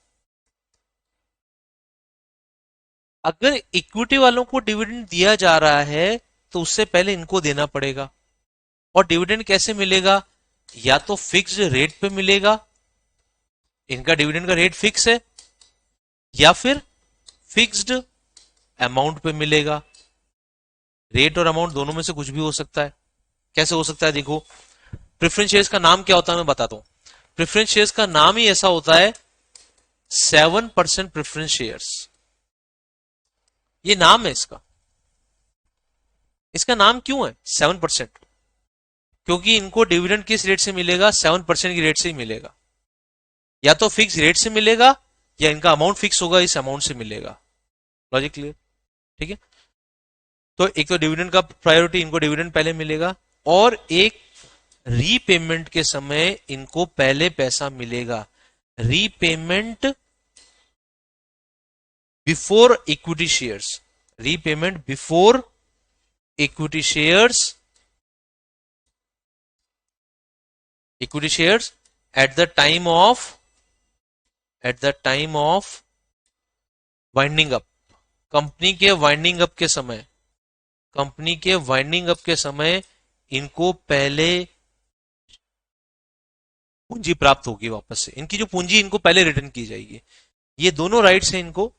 अगर इक्विटी वालों को डिविडेंड दिया जा रहा है तो उससे पहले इनको देना पड़ेगा। और डिविडेंड कैसे मिलेगा? या तो फिक्स्ड रेट पे मिलेगा, इनका डिविडेंड का रेट फिक्स है, या फिर फिक्स्ड अमाउंट पे मिलेगा। रेट और अमाउंट दोनों में से कुछ भी हो सकता है। कैसे हो सकता है? देखो, प्रेफरेंस शेयर्स का नाम क्या होता है मैं बताता हूं। प्रेफरेंस शेयर्स का नाम ही ऐसा होता है 7% प्रेफरेंस शेयर्स, ये नाम है इसका। इसका नाम क्यों है 7%? क्योंकि इनको डिविडेंड किस रेट से मिलेगा, 7% की रेट से ही मिलेगा। या तो फिक्स रेट से मिलेगा या इनका अमाउंट फिक्स होगा, इस अमाउंट से मिलेगा। Logic clear? ठीक है। तो एक तो डिविडेंड का प्रायोरिटी, इनको डिविडेंड पहले मिलेगा, और एक रीपेमेंट के समय इनको पहले पैसा मिलेगा। Repayment before equity shares, repayment before equity shares, equity shares at the time of winding up. Company के वाइंडिंग अप के समय, कंपनी के वाइंडिंग अप के समय इनको पहले पूंजी प्राप्त होगी वापस से। इनकी जो पूंजी इनको पहले रिटर्न की जाएगी। ये दोनों राइट्स हैं इनको,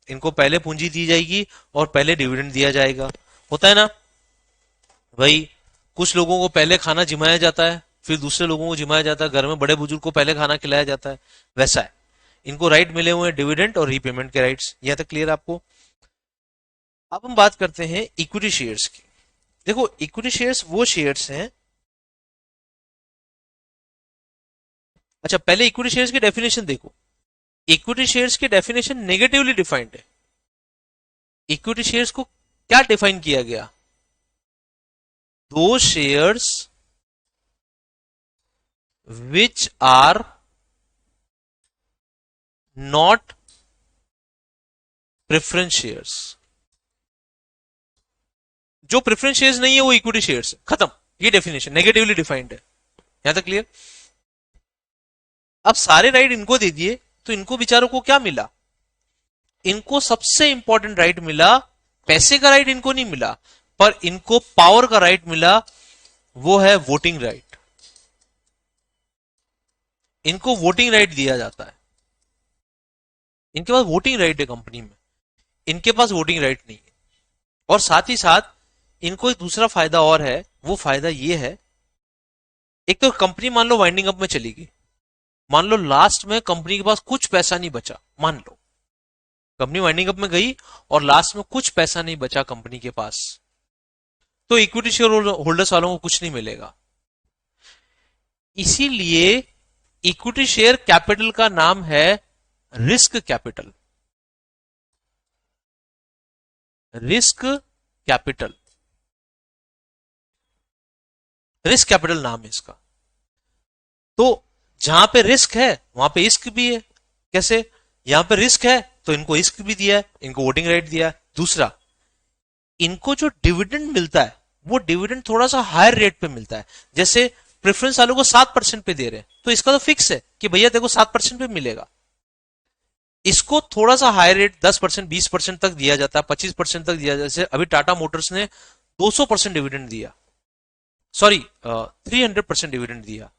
इनको पहले पूंजी दी जाएगी और पहले डिविडेंड दिया जाएगा। होता है ना भाई, कुछ लोगों को पहले खाना जिमाया जाता है, फिर दूसरे लोगों को जिमाया जाता है, घर में बड़े बुजुर्ग को पहले खाना खिलाया जाता है, वैसा है। इनको राइट मिले हुए हैं डिविडेंड और रीपेमेंट के राइट्स। यहां तक क्लियर आपको? अब हम बात करते हैं इक्विटी शेयर्स की। देखो, इक्विटी शेयर्स वो शेयर्स हैं, अच्छा पहले इक्विटी शेयर्स की डेफिनेशन देखो। इक्विटी शेयर्स की डेफिनेशन नेगेटिवली डिफाइंड है। इक्विटी शेयर्स को क्या डिफाइन किया गया? दो shares which are not preference shares। जो प्रेफरेंस शेयर्स नहीं है वो इक्विटी शेयर्स है, खत्म। ये डेफिनेशन नेगेटिवली डिफाइंड है। यहां तक क्लियर? अब सारे राइट इनको दे दिए तो इनको बेचारों को क्या मिला? इनको सबसे इंपॉर्टेंट राइट मिला, पैसे का राइट इनको नहीं मिला, पर इनको पावर का राइट मिला, वो है वोटिंग राइट। इनको वोटिंग राइट दिया जाता है। इनके पास वोटिंग राइट है कंपनी में, इनके पास वोटिंग राइट नहीं है। और साथ ही साथ इनको एक दूसरा फायदा और है, वो फायदा ये है, एक तो कंपनी मान लो वाइंडिंग अप में चली गई, मान लो लास्ट में कंपनी के पास कुछ पैसा नहीं बचा, मान लो कंपनी वाइंडिंग अप में गई और लास्ट में कुछ पैसा नहीं बचा कंपनी के पास, तो इक्विटी शेयर होल्डर्स वालों को कुछ नहीं मिलेगा। इसीलिए इक्विटी शेयर कैपिटल का नाम है risk capital. Risk capital, risk capital नाम है इसका। तो जहां पे रिस्क है वहां पे इस्क भी है। कैसे? यहां पे रिस्क है तो इनको इस्क भी दिया है, इनको वोटिंग राइट दिया है। दूसरा, इनको जो डिविडेंड मिलता है वो डिविडेंड थोड़ा सा हायर रेट पे मिलता है। जैसे प्रेफरेंस वालों को 7% पे दे रहे हैं, तो इसका तो फिक्स है कि भैया देखो 7% पे मिलेगा। इसको थोड़ा सा हायर रेट 10%, 20% तक दिया जाता है, 25% तक दिया जाता है। जैसे अभी टाटा मोटर्स ने 200% डिविडेंड दिया, सॉरी 300% डिविडेंड दिया,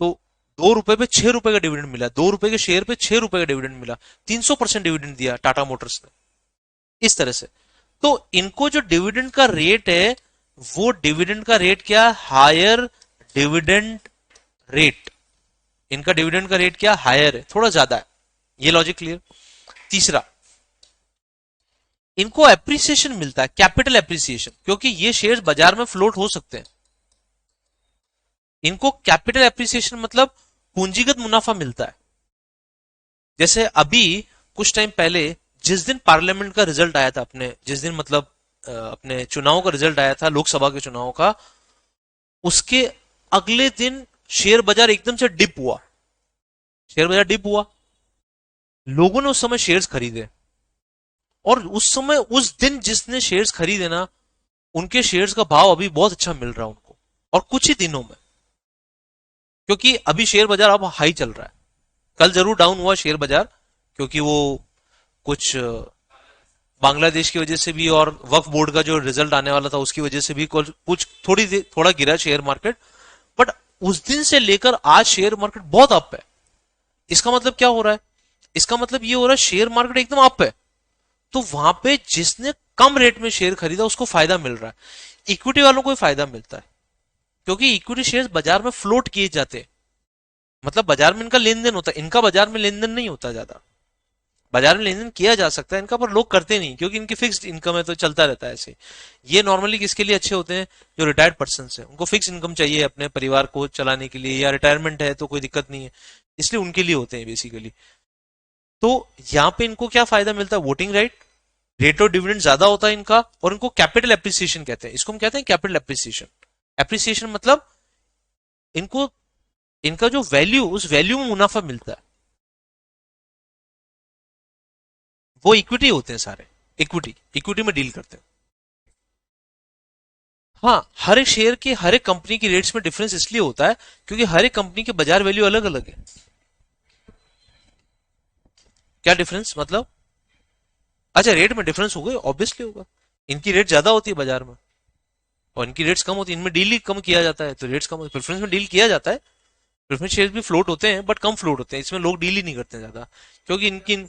तो 2 रुपए पे 6 रुपए का डिविडेंड मिला, 2 रुपए के शेयर पे 6 रुपए का डिविडेंड मिला, 300% डिविडेंड दिया टाटा मोटर्स ने। इस तरह से तो इनको जो डिविडेंड का रेट है, वो डिविडेंड का रेट क्या? Higher dividend rate. इनका डिविडेंड का रेट क्या? हायर है, थोड़ा ज्यादा है। ये लॉजिक क्लियर? तीसरा, इनको एप्रिसिएशन मिलता है, कैपिटल एप्रिसिएशन, क्योंकि ये शेयर्स बाजार में फ्लोट हो सकते हैं। इनको कैपिटल एप्रिसिएशन मतलब पूंजीगत मुनाफा मिलता है। जैसे अभी कुछ टाइम पहले जिस दिन पार्लियामेंट का रिजल्ट आया था, अपने जिस दिन मतलब अपने चुनाव का रिजल्ट आया था, लोकसभा के चुनाव का, उसके अगले दिन शेयर बाजार एकदम से डिप हुआ। शेयर बाजार डिप हुआ, लोगों ने उस समय शेयर्स खरीदे, और उस समय उस दिन जिसने शेयर्स खरीदे ना, उनके शेयर्स का भाव अभी बहुत अच्छा मिल रहा है उनको, और कुछ ही दिनों में। क्योंकि अभी शेयर बाजार अब हाई चल रहा है। कल जरूर डाउन हुआ शेयर बाजार, क्योंकि वो कुछ बांग्लादेश की वजह से भी और वक्फ बोर्ड का जो रिजल्ट आने वाला था उसकी वजह से भी कुछ थोड़ा गिरा शेयर मार्केट। बट उस दिन से लेकर आज शेयर मार्केट बहुत अप है। इसका मतलब क्या हो रहा है? इसका मतलब ये हो रहा है शेयर मार्केट एकदम अप है, तो वहां पे जिसने कम रेट में शेयर खरीदा उसको फायदा मिल रहा है, इक्विटी वालों को फायदा मिलता है। क्योंकि इक्विटी शेयर्स बाजार में फ्लोट किए जाते हैं, मतलब बाजार में इनका लेन देन होता है, इनका बाजार में लेन देन नहीं होता ज्यादा। बाजार में लेन देन किया जा सकता है इनका, पर लोग करते नहीं क्योंकि इनकी फिक्स्ड इनकम है, तो चलता रहता है ऐसे। ये नॉर्मली किसके लिए अच्छे होते हैं? जो रिटायर्ड पर्सन है, उनको फिक्स इनकम चाहिए अपने परिवार को चलाने के लिए, या रिटायरमेंट है तो कोई दिक्कत नहीं है, इसलिए उनके लिए होते हैं बेसिकली। तो यहाँ पे इनको क्या फायदा मिलता है? Voting right, rate of dividend ज्यादा होता है इनका, और इनको कैपिटल एप्रिसिएशन कहते हैं। इसको हम कहते हैं कैपिटल एप्रिसिएशन। एप्रिसिएशन मतलब इनको, इनका जो वैल्यू, उस वैल्यू में मुनाफा मिलता है। वो इक्विटी होते हैं सारे, इक्विटी, इक्विटी में डील करते हैं। हाँ, हर एक शेयर के, हर एक कंपनी की रेट्स में डिफरेंस इसलिए होता है क्योंकि हर एक कंपनी के बाजार वैल्यू अलग अलग है। क्या डिफरेंस मतलब? अच्छा, रेट में डिफरेंस होगा, ऑब्वियसली होगा। इनकी रेट ज्यादा होती है बाजार में, और इनकी रेट्स कम होती है, इनमें डील ही कम किया जाता है, तो रेट्स कम, प्रेफरेंस में डील किया जाता है। प्रेफरेंस शेयर भी फ्लोट होते हैं, बट कम फ्लोट होते हैं, इसमें लोग डील ही नहीं करते ज्यादा, क्योंकि इनकी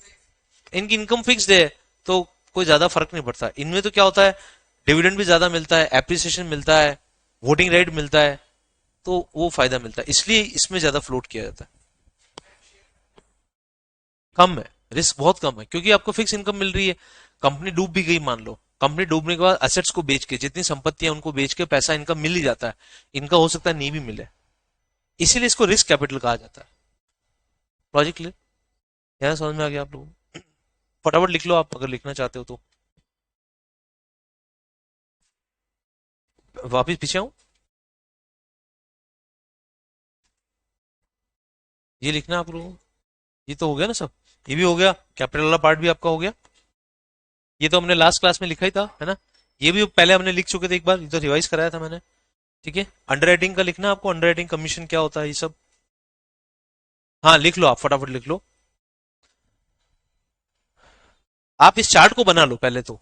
इनकी इनकम फिक्स्ड है, तो कोई ज्यादा फर्क नहीं पड़ता। इनमें तो क्या होता है, डिविडेंड भी ज्यादा मिलता है, एप्रिसिएशन मिलता है, वोटिंग राइट मिलता है, तो वो फायदा मिलता है, इसलिए इसमें ज्यादा फ्लोट किया जाता है। कम है, रिस्क बहुत कम है, क्योंकि आपको फिक्स इनकम मिल रही है। कंपनी डूब भी गई मान लो, कंपनी डूबने के बाद असेट्स को बेच के, जितनी संपत्ति है उनको बेच के पैसा इनका मिल ही जाता है। इनका हो सकता है नहीं भी मिले, इसीलिए इसको रिस्क कैपिटल कहा जाता है। Logic clear? यहाँ समझ में आ गया आप लोगों को? फटाफट लिख लो आप, अगर लिखना चाहते हो तो। वापिस पीछे आऊं? ये लिखना आप लोगों को। ये तो हो गया ना सब, ये भी हो गया, कैपिटल वाला पार्ट भी आपका हो गया। ये तो हमने लास्ट क्लास में लिखा ही था, है ना? ये भी पहले हमने लिख चुके थे एक बार, ये तो रिवाइज कराया था मैंने। ठीक है, अंडर राइटिंग का लिखना आपको, अंडर राइटिंग कमीशन क्या होता है, ये सब। हाँ, लिख लो आप, फटाफट लिख लो। आप इस चार्ट को बना लो पहले तो।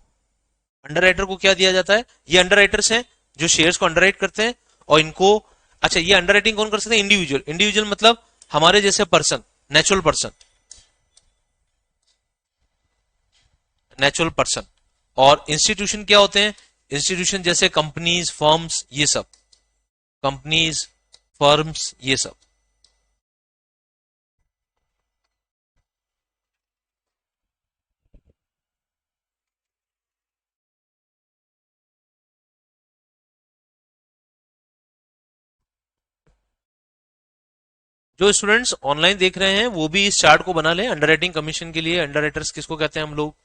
अंडर राइटर को क्या दिया जाता है? ये अंडर राइटर्स हैं जो शेयर्स को अंडर राइट करते हैं, और इनको, अच्छा, ये अंडर राइटिंग कौन कर सकते हैं? इंडिविजुअल। इंडिविजुअल मतलब हमारे जैसे person, natural person, natural person. और इंस्टीट्यूशन क्या होते हैं? इंस्टीट्यूशन जैसे कंपनीज, फर्म्स, ये सब, कंपनीज, फर्म्स, ये सब। जो स्टूडेंट्स ऑनलाइन देख रहे हैं वो भी इस चार्ट को बना लें, अंडर राइटिंग कमीशन के लिए। अंडर राइटर्स किसको कहते हैं हम लोग?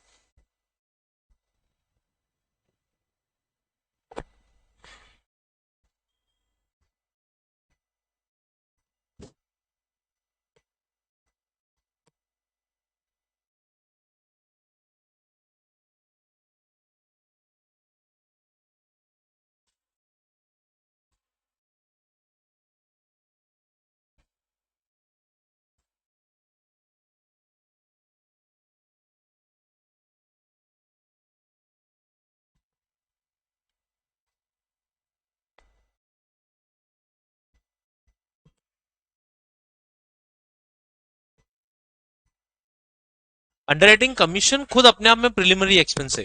अंडर राइटिंग कमीशन खुद अपने आप में प्रिलिमिनरी एक्सपेंस है।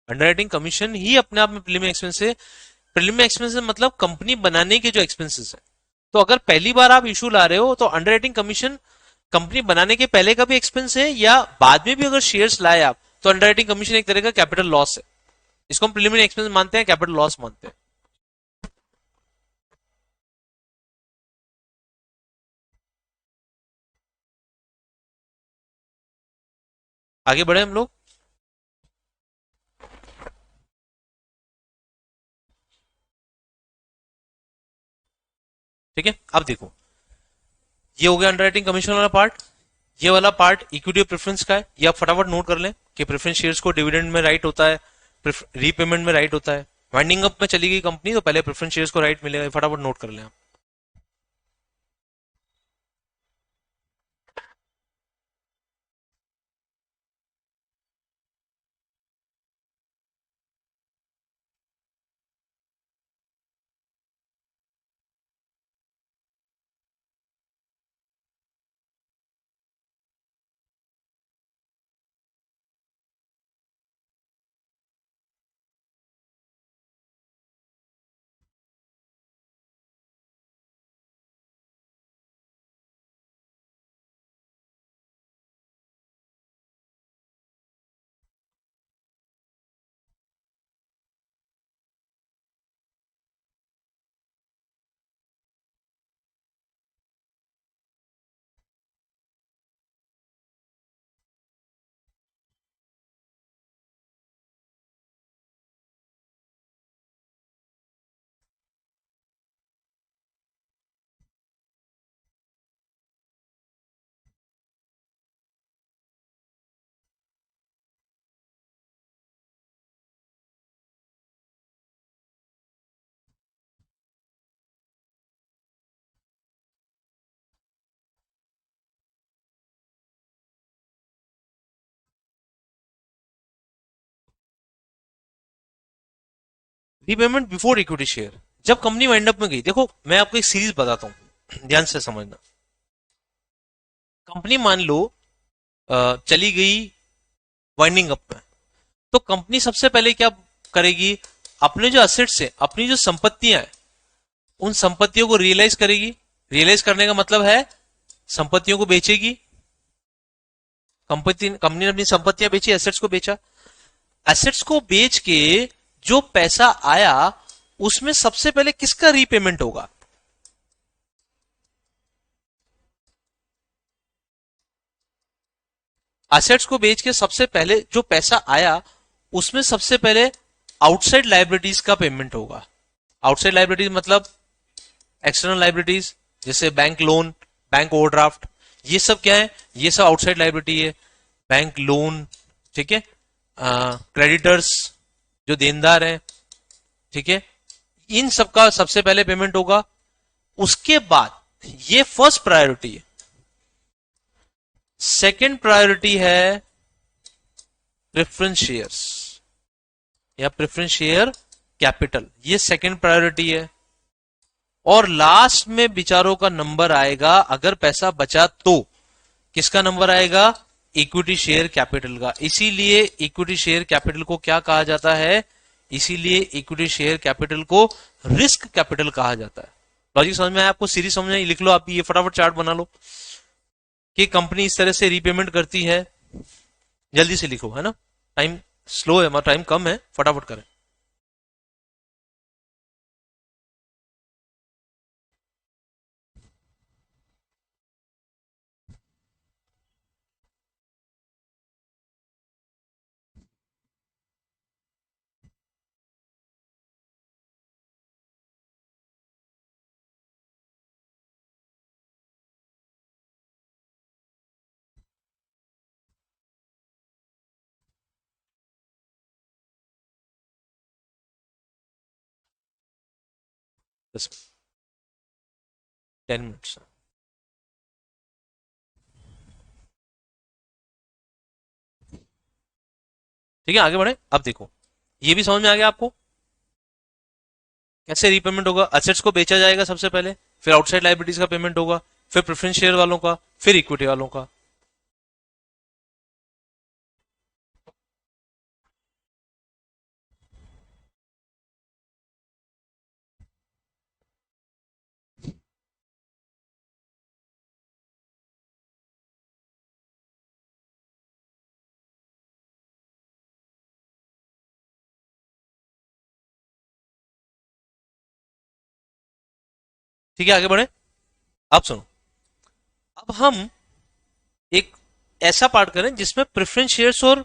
अंडर राइटिंग कमीशन ही अपने आप में प्रीलिमिनरी एक्सपेंस है। प्रीलिमिनरी एक्सपेंस मतलब कंपनी बनाने के जो एक्सपेंसेस है। तो अगर पहली बार आप इशू ला रहे हो तो अंडर राइटिंग कमीशन कंपनी बनाने के पहले का भी एक्सपेंस है, या बाद में भी अगर शेयर्स लाए आप, तो अंडर राइटिंग कमीशन एक तरह का कैपिटल लॉस है। इसको हम प्रीलिमिनरी एक्सपेंस मानते हैं, कैपिटल लॉस मानते हैं। आगे बढ़े हम लोग। ठीक है, अब देखो, ये हो गया अंडर राइटिंग कमीशन वाला पार्ट। ये वाला पार्ट इक्विटी प्रेफरेंस का है, ये आप फटाफट नोट कर लें कि प्रेफरेंस शेयर्स को डिविडेंड में राइट होता है, रीपेमेंट में राइट होता है। वाइंडिंग अप में चली गई कंपनी तो पहले प्रेफरेंस शेयर्स को राइट मिलेगा, फटाफट नोट कर लें आप। रीपेमेंट बिफोर इक्विटी शेयर, जब कंपनी वाइंड अप में गई, देखो मैं आपको एक सीरीज बताता हूं, ध्यान से समझना। कंपनी मान लो चली गई वाइंडिंग अप में, तो कंपनी सबसे पहले क्या करेगी, अपने जो असेट्स है, अपनी जो संपत्तियां हैं, उन संपत्तियों को रियलाइज करेगी। रियलाइज करने का मतलब है संपत्तियों को बेचेगी। कंपनी ने अपनी संपत्तियां बेची, एसेट्स को बेचा। एसेट्स को बेच के जो पैसा आया, उसमें सबसे पहले किसका रीपेमेंट होगा? एसेट्स को बेच के सबसे पहले जो पैसा आया, उसमें सबसे पहले आउटसाइड लाइबिलिटीज का पेमेंट होगा। आउटसाइड लाइबिलिटीज मतलब एक्सटर्नल लाइबिलिटीज, जैसे बैंक लोन, बैंक ओवरड्राफ्ट, ये सब क्या है? ये सब आउटसाइड लाइबिलिटी है। बैंक लोन, ठीक है, क्रेडिटर्स जो देनदार हैं, ठीक है, इन सब का सबसे पहले पेमेंट होगा। उसके बाद ये फर्स्ट प्रायोरिटी है। सेकेंड प्रायोरिटी है प्रेफरेंस शेयर्स या प्रेफरेंस शेयर कैपिटल, ये सेकेंड प्रायोरिटी है। और लास्ट में विचारों का नंबर आएगा, अगर पैसा बचा तो किसका नंबर आएगा? इक्विटी शेयर कैपिटल का। इसीलिए इक्विटी शेयर कैपिटल को क्या कहा जाता है? इसीलिए इक्विटी शेयर कैपिटल को रिस्क कैपिटल कहा जाता है। लॉजिक समझ में आया आपको? सीरीज समझ में? लिख लो आप, ये फटाफट चार्ट बना लो कि कंपनी इस तरह से रीपेमेंट करती है। जल्दी से लिखो, है ना, टाइम स्लो है, टाइम कम है, फटाफट करें। बस 10 मिनट्स। ठीक है, आगे बढ़े। अब देखो, ये भी समझ में आ गया आपको कैसे रीपेमेंट होगा? असेट्स को बेचा जाएगा सबसे पहले, फिर आउटसाइड लाइबिलिटीज का पेमेंट होगा, फिर प्रेफरेंस शेयर वालों का, फिर इक्विटी वालों का। ठीक है, आगे बढ़े। अब सुनो, अब हम एक ऐसा पार्ट करें जिसमें प्रेफरेंस शेयर्स और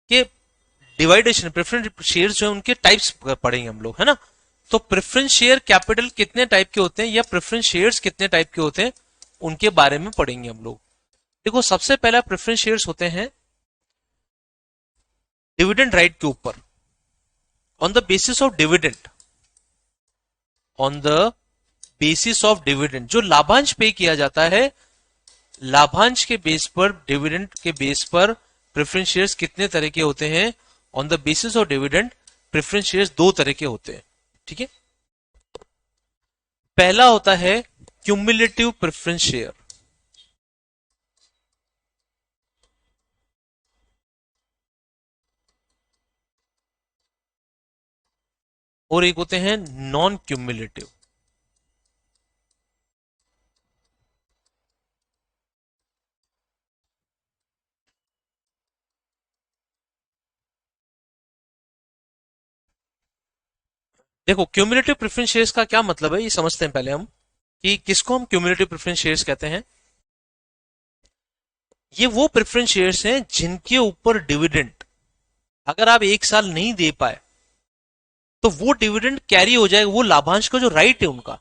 के डिवाइडेशन, प्रेफरेंस शेयर्स जो है उनके टाइप्स पढ़ेंगे हम लोग, है ना। तो प्रेफरेंस शेयर कैपिटल कितने टाइप के होते हैं या प्रेफरेंस शेयर्स कितने टाइप के होते हैं, उनके बारे में पढ़ेंगे हम लोग। देखो, सबसे पहला प्रेफरेंस शेयर्स होते हैं डिविडेंड राइट के ऊपर, on the basis of dividend, on the basis of dividend, जो लाभांश पे किया जाता है, लाभांश के बेस पर, डिविडेंड के बेस पर प्रेफरेंस शेयर्स कितने तरह के होते हैं? On the basis of dividend preference shares दो तरह के होते हैं, ठीक है। पहला होता है क्यूमुलेटिव प्रेफरेंस शेयर, और एक होते हैं नॉन क्यूमुलेटिव। देखो, क्यूमुलेटिव प्रेफरेंस शेयर्स का क्या मतलब है, ये समझते हैं पहले हम कि किसको हम क्यूमुलेटिव प्रेफरेंस शेयर्स कहते हैं। ये वो प्रेफरेंस शेयर्स हैं जिनके ऊपर डिविडेंड अगर आप एक साल नहीं दे पाए तो वो डिविडेंड कैरी हो जाएगा, वो लाभांश का जो राइट है, उनका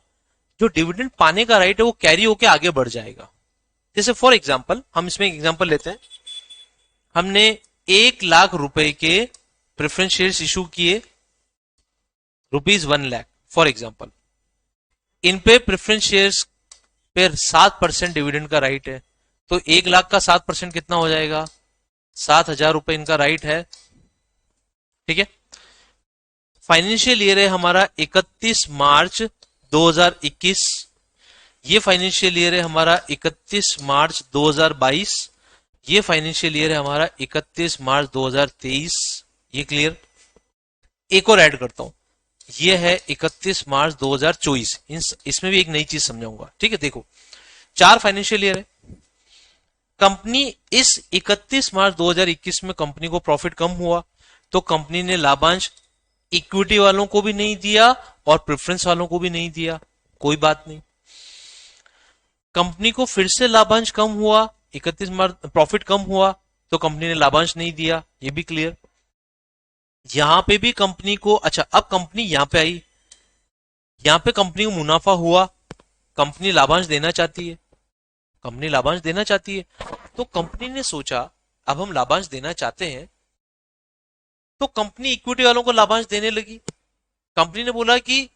जो डिविडेंड पाने का राइट है, वो कैरी होकर आगे बढ़ जाएगा। जैसे फॉर एग्जाम्पल, हम इसमें एक एग्जाम्पल लेते हैं। हमने 1 लाख रुपए के प्रेफरेंस शेयर्स इशू किए, ₹1 लाख फॉर एग्जाम्पल। इन पे प्रेफरेंस शेयर्स पे 7% डिविडेंड का राइट है, तो 1 लाख का 7% कितना हो जाएगा? 7,000 रुपए इनका राइट है, ठीक है। फाइनेंशियल ईयर है हमारा 31 मार्च 2021। ये फाइनेंशियल ईयर है हमारा 31 मार्च 2022। ये फाइनेंशियल ईयर है हमारा 31 मार्च 2023। ये क्लियर। एक और ऐड करता हूं, ये है 31 मार्च 2024। इसमें भी एक नई चीज समझाऊंगा, ठीक है। देखो, 4 फाइनेंशियल ईयर है। कंपनी इस 31 मार्च 2021 में कंपनी को प्रॉफिट कम हुआ, तो कंपनी ने लाभांश इक्विटी वालों को भी नहीं दिया और प्रेफरेंस वालों को भी नहीं दिया, कोई बात नहीं। कंपनी को फिर से लाभांश कम हुआ, 31 मार्च प्रॉफिट कम हुआ, तो कंपनी ने लाभांश नहीं दिया, ये भी क्लियर। यहां पे भी कंपनी को, अच्छा अब कंपनी यहां पे आई, यहां पे कंपनी को मुनाफा हुआ, कंपनी लाभांश देना चाहती है, कंपनी लाभांश देना चाहती है। तो कंपनी ने सोचा अब हम लाभांश देना चाहते हैं, तो कंपनी इक्विटी वालों को लाभांश देने लगी। कंपनी ने बोला कि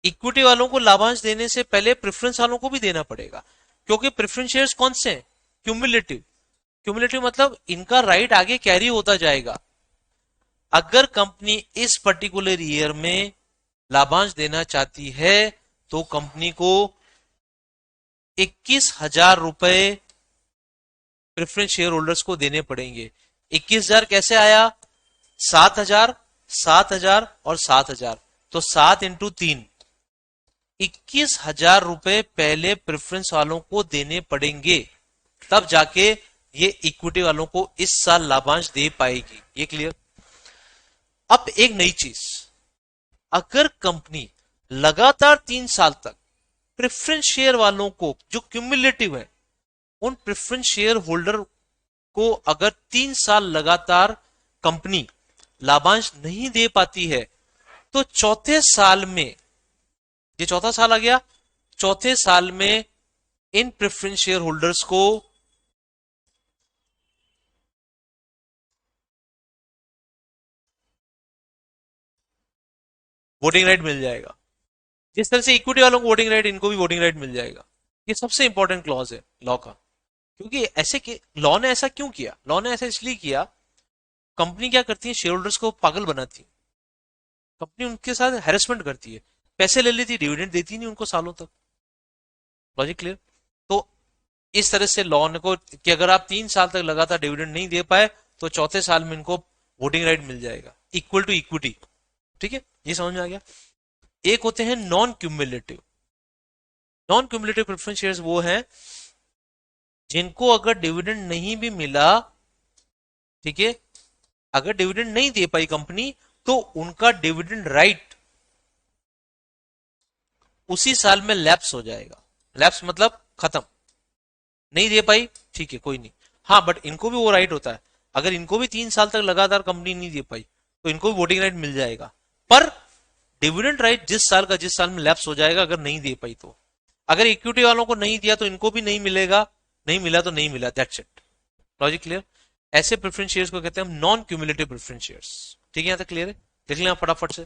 इक्विटी वालों को लाभांश देने से पहले प्रेफरेंस वालों को भी देना पड़ेगा, क्योंकि प्रेफरेंस शेयर्स कौन से हैं? क्यूमुलेटिव। क्यूमुलेटिव मतलब इनका राइट आगे कैरी होता जाएगा। अगर कंपनी इस पर्टिकुलर ईयर में लाभांश देना चाहती है, तो कंपनी को 21,000 रुपए प्रेफरेंस शेयर होल्डर्स को देने पड़ेंगे। 21,000 कैसे आया? 7,000, 7,000 और 7,000, तो 7 × 3, 21,000 रुपए पहले प्रेफरेंस वालों को देने पड़ेंगे, तब जाके ये इक्विटी वालों को इस साल लाभांश दे पाएगी। ये क्लियर। अब एक नई चीज, अगर कंपनी लगातार 3 साल तक प्रेफरेंस शेयर वालों को, जो क्यूमुलेटिव है, उन प्रेफरेंस शेयर होल्डर को अगर 3 साल लगातार कंपनी लाभांश नहीं दे पाती है, तो चौथे साल में, ये चौथा साल आ गया, चौथे साल में इन प्रेफरेंस शेयर होल्डर्स को वोटिंग राइट मिल जाएगा। जिस तरह से इक्विटी वालों को वोटिंग राइट, इनको भी वोटिंग राइट मिल जाएगा। ये सबसे इंपॉर्टेंट क्लॉज है लॉ का। क्योंकि ऐसे के लॉ ने ऐसा क्यों किया? लॉ ने ऐसा इसलिए किया, कंपनी क्या करती है, शेयर होल्डर्स को पागल बनाती है, कंपनी उनके साथ हैरेसमेंट करती है, पैसे ले लेती, डिविडेंड देती नहीं उनको सालों तक। Logic clear. तो इस तरह से लॉ ने को कि अगर आप 3 साल तक लगातार डिविडेंड नहीं दे पाए, तो चौथे साल में इनको वोटिंग राइट मिल जाएगा, इक्वल टू इक्विटी। ठीक है, ये समझ में आ गया। एक होते हैं non cumulative. Non cumulative preference shares वो हैं जिनको अगर डिविडेंड नहीं भी मिला, ठीक है, अगर डिविडेंड नहीं दे पाई कंपनी, तो उनका डिविडेंड राइट उसी साल में लैप्स हो जाएगा। लैप्स मतलब खत्म, नहीं दे पाई, ठीक है कोई नहीं। हाँ, बट इनको भी वो राइट होता है, अगर इनको भी 3 साल तक लगातार कंपनी नहीं दे पाई, तो इनको भी वोटिंग राइट मिल जाएगा। पर डिविडेंड राइट जिस साल का जिस साल में लैप्स हो जाएगा, अगर नहीं दे पाई तो। अगर इक्विटी वालों को नहीं दिया तो इनको भी नहीं मिलेगा, नहीं मिला तो नहीं मिला, दैट्स इट। Logic clear. ऐसे प्रेफरेंस शेयर्स को कहते हैं हम नॉन क्यूमुलेटिव प्रेफरेंस शेयर्स। ठीक है, यहां तक क्लियर है? देख लें आप फटाफट से।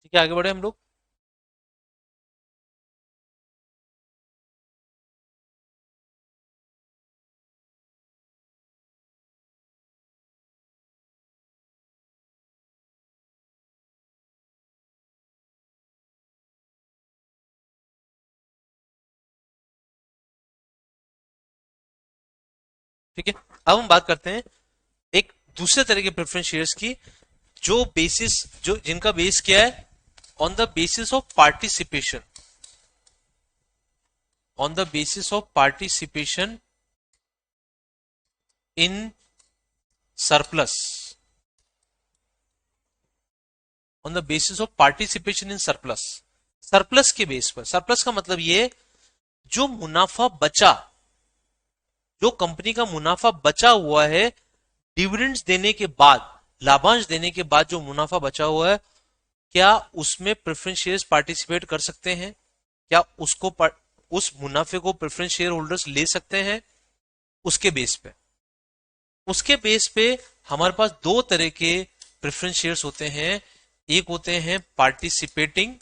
ठीक है, आगे बढ़े हम लोग। ठीक है, अब हम बात करते हैं एक दूसरे तरह के प्रेफरेंस शेयर्स की, जो बेसिस, जो जिनका बेस क्या है, on the basis of participation, on the basis of participation in surplus, on the basis of participation in surplus, surplus के बेस पर। सरप्लस का मतलब ये, जो मुनाफा बचा, जो कंपनी का मुनाफा बचा हुआ है डिविडेंड्स देने के बाद, लाभांश देने के बाद जो मुनाफा बचा हुआ है, क्या उसमें प्रेफरेंस शेयर्स पार्टिसिपेट कर सकते हैं? क्या उस मुनाफे को प्रेफरेंस शेयर होल्डर्स ले सकते हैं? उसके बेस पे, उसके बेस पे हमारे पास दो तरह के प्रेफरेंस शेयर्स होते हैं। एक होते हैं पार्टिसिपेटिंग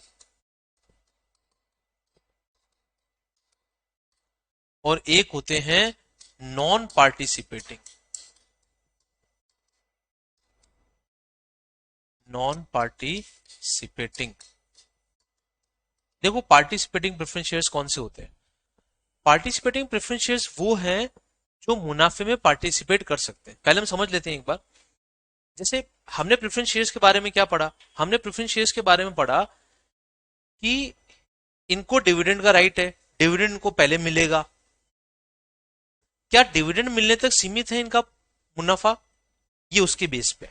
और एक होते हैं नॉन पार्टिसिपेटिंग, नॉन पार्टिसिपेटिंग। देखो पार्टिसिपेटिंग प्रेफरेंस शेयर्स कौन से होते हैं? पार्टिसिपेटिंग प्रेफरेंस शेयर्स वो हैं जो मुनाफे में पार्टिसिपेट कर सकते हैं। पहले हम समझ लेते हैं एक बार। जैसे हमने प्रेफरेंस शेयर्स के बारे में क्या पढ़ा? हमने प्रेफरेंस शेयर्स के बारे में पढ़ा कि इनको डिविडेंड का राइट है, डिविडेंड इनको पहले मिलेगा। क्या डिविडेंड मिलने तक सीमित है इनका मुनाफा? ये उसके बेस पे।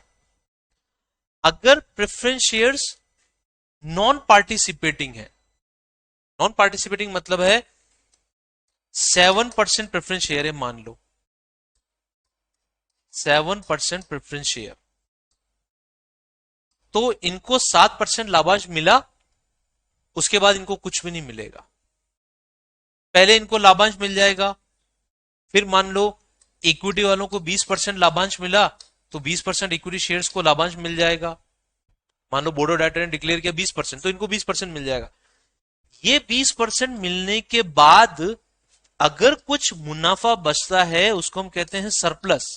अगर प्रेफरेंस शेयर्स नॉन पार्टिसिपेटिंग है, नॉन पार्टिसिपेटिंग मतलब है 7% प्रेफरेंस शेयर है, मान लो 7% प्रेफरेंस शेयर, तो इनको 7% लाभांश मिला, उसके बाद इनको कुछ भी नहीं मिलेगा। पहले इनको लाभांश मिल जाएगा, फिर मान लो इक्विटी वालों को 20% लाभांश मिला, तो 20% इक्विटी शेयर्स को लाभांश मिल जाएगा। मान लो बोर्ड ऑफ डायरेक्टर ने डिक्लेयर किया 20%, तो इनको 20% मिल जाएगा। ये 20% मिलने के बाद अगर कुछ मुनाफा बचता है, उसको हम कहते हैं सरप्लस।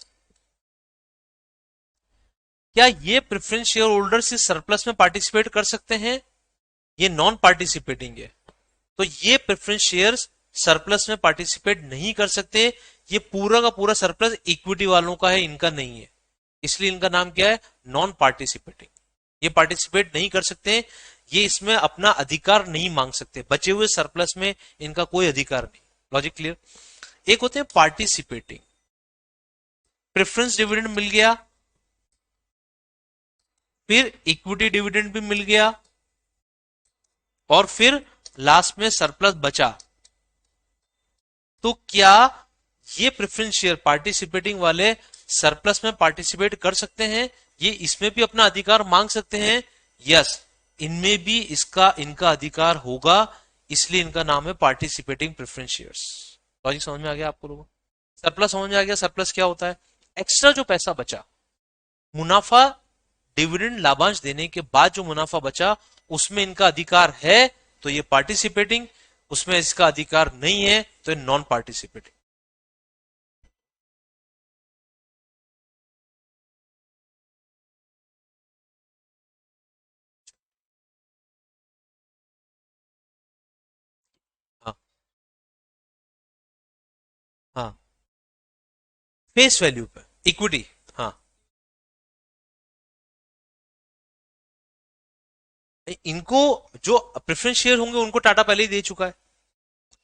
क्या ये प्रेफरेंस शेयर होल्डर्स इस सरप्लस में पार्टिसिपेट कर सकते हैं? ये नॉन पार्टिसिपेटिंग है, तो ये प्रेफरेंस शेयर्स सरप्लस में पार्टिसिपेट नहीं कर सकते। ये पूरा का पूरा सरप्लस इक्विटी वालों का है, इनका नहीं है, इसलिए इनका नाम क्या है? Non participating. ये पार्टिसिपेट नहीं कर सकते, ये इसमें अपना अधिकार नहीं मांग सकते, बचे हुए सरप्लस में इनका कोई अधिकार नहीं। Logic clear? एक होते हैं पार्टिसिपेटिंग, प्रेफरेंस डिविडेंड मिल गया, फिर इक्विटी डिविडेंड भी मिल गया, और फिर लास्ट में सरप्लस बचा। तो क्या ये प्रेफरेंस शेयर पार्टिसिपेटिंग वाले सरप्लस में पार्टिसिपेट कर सकते हैं? ये इसमें भी अपना अधिकार मांग सकते हैं? यस, इनमें भी इनका अधिकार होगा, इसलिए इनका नाम है पार्टिसिपेटिंग प्रेफरेंस शेयर्स। लॉजिक समझ में आ गया आपको लोगों? सरप्लस समझ में आ गया? सरप्लस क्या होता है? एक्स्ट्रा जो पैसा बचा, मुनाफा, डिविडेंड लाभांश देने के बाद जो मुनाफा बचा, उसमें इनका अधिकार है, तो ये पार्टिसिपेटिंग, उसमें इसका अधिकार नहीं है, तो ये नॉन पार्टिसिपेटिंग। हाँ हाँ, फेस वैल्यू पे इक्विटी। हाँ, इनको जो प्रेफरेंस शेयर होंगे उनको टाटा पहले ही दे चुका है।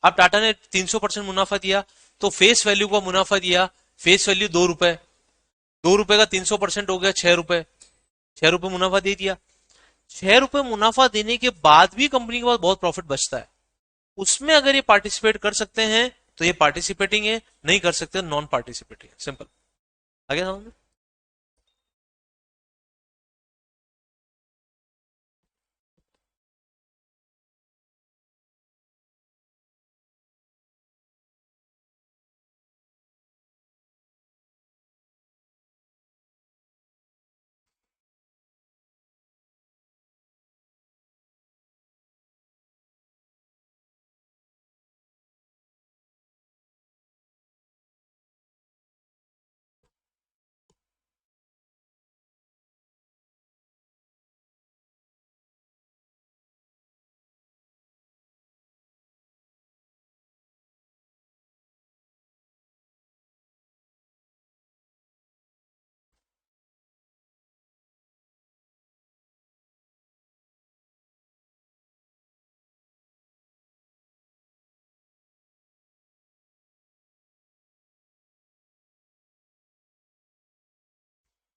अब टाटा ने 300% मुनाफा दिया, तो फेस वैल्यू का मुनाफा दिया, फेस वैल्यू 2 रुपए, 2 रुपए का 300% हो गया 6 रुपए, 6 रुपए मुनाफा दे दिया। 6 रुपए मुनाफा देने के बाद भी कंपनी के पास बहुत प्रॉफिट बचता है, उसमें अगर ये पार्टिसिपेट कर सकते हैं तो ये पार्टिसिपेटिंग है, नहीं कर सकते नॉन पार्टिसिपेटिंग। सिंपल। आगे समझ में?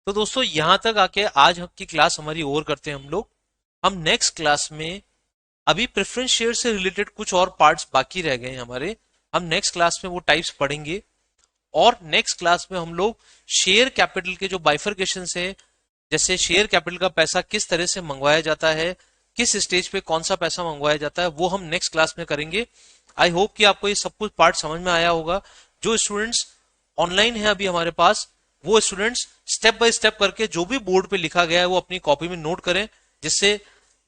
तो दोस्तों यहां तक आके आज की क्लास हमारी ओवर करते हैं हम लोग। हम नेक्स्ट क्लास में, अभी प्रेफरेंस शेयर से रिलेटेड कुछ और पार्ट्स बाकी रह गए हैं हमारे, हम नेक्स्ट क्लास में वो टाइप्स पढ़ेंगे। और नेक्स्ट क्लास में हम लोग शेयर कैपिटल के जो बाइफरकेशन है, जैसे शेयर कैपिटल का पैसा किस तरह से मंगवाया जाता है, किस स्टेज पे कौन सा पैसा मंगवाया जाता है, वो हम नेक्स्ट क्लास में करेंगे। आई होप कि आपको ये सब कुछ पार्ट समझ में आया होगा। जो स्टूडेंट्स ऑनलाइन है अभी हमारे पास, वो स्टूडेंट्स स्टेप बाय स्टेप करके जो भी बोर्ड पे लिखा गया है वो अपनी कॉपी में नोट करें, जिससे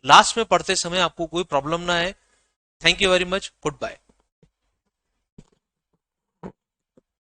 लास्ट में पढ़ते समय आपको कोई प्रॉब्लम ना आए। Thank you very much, good bye.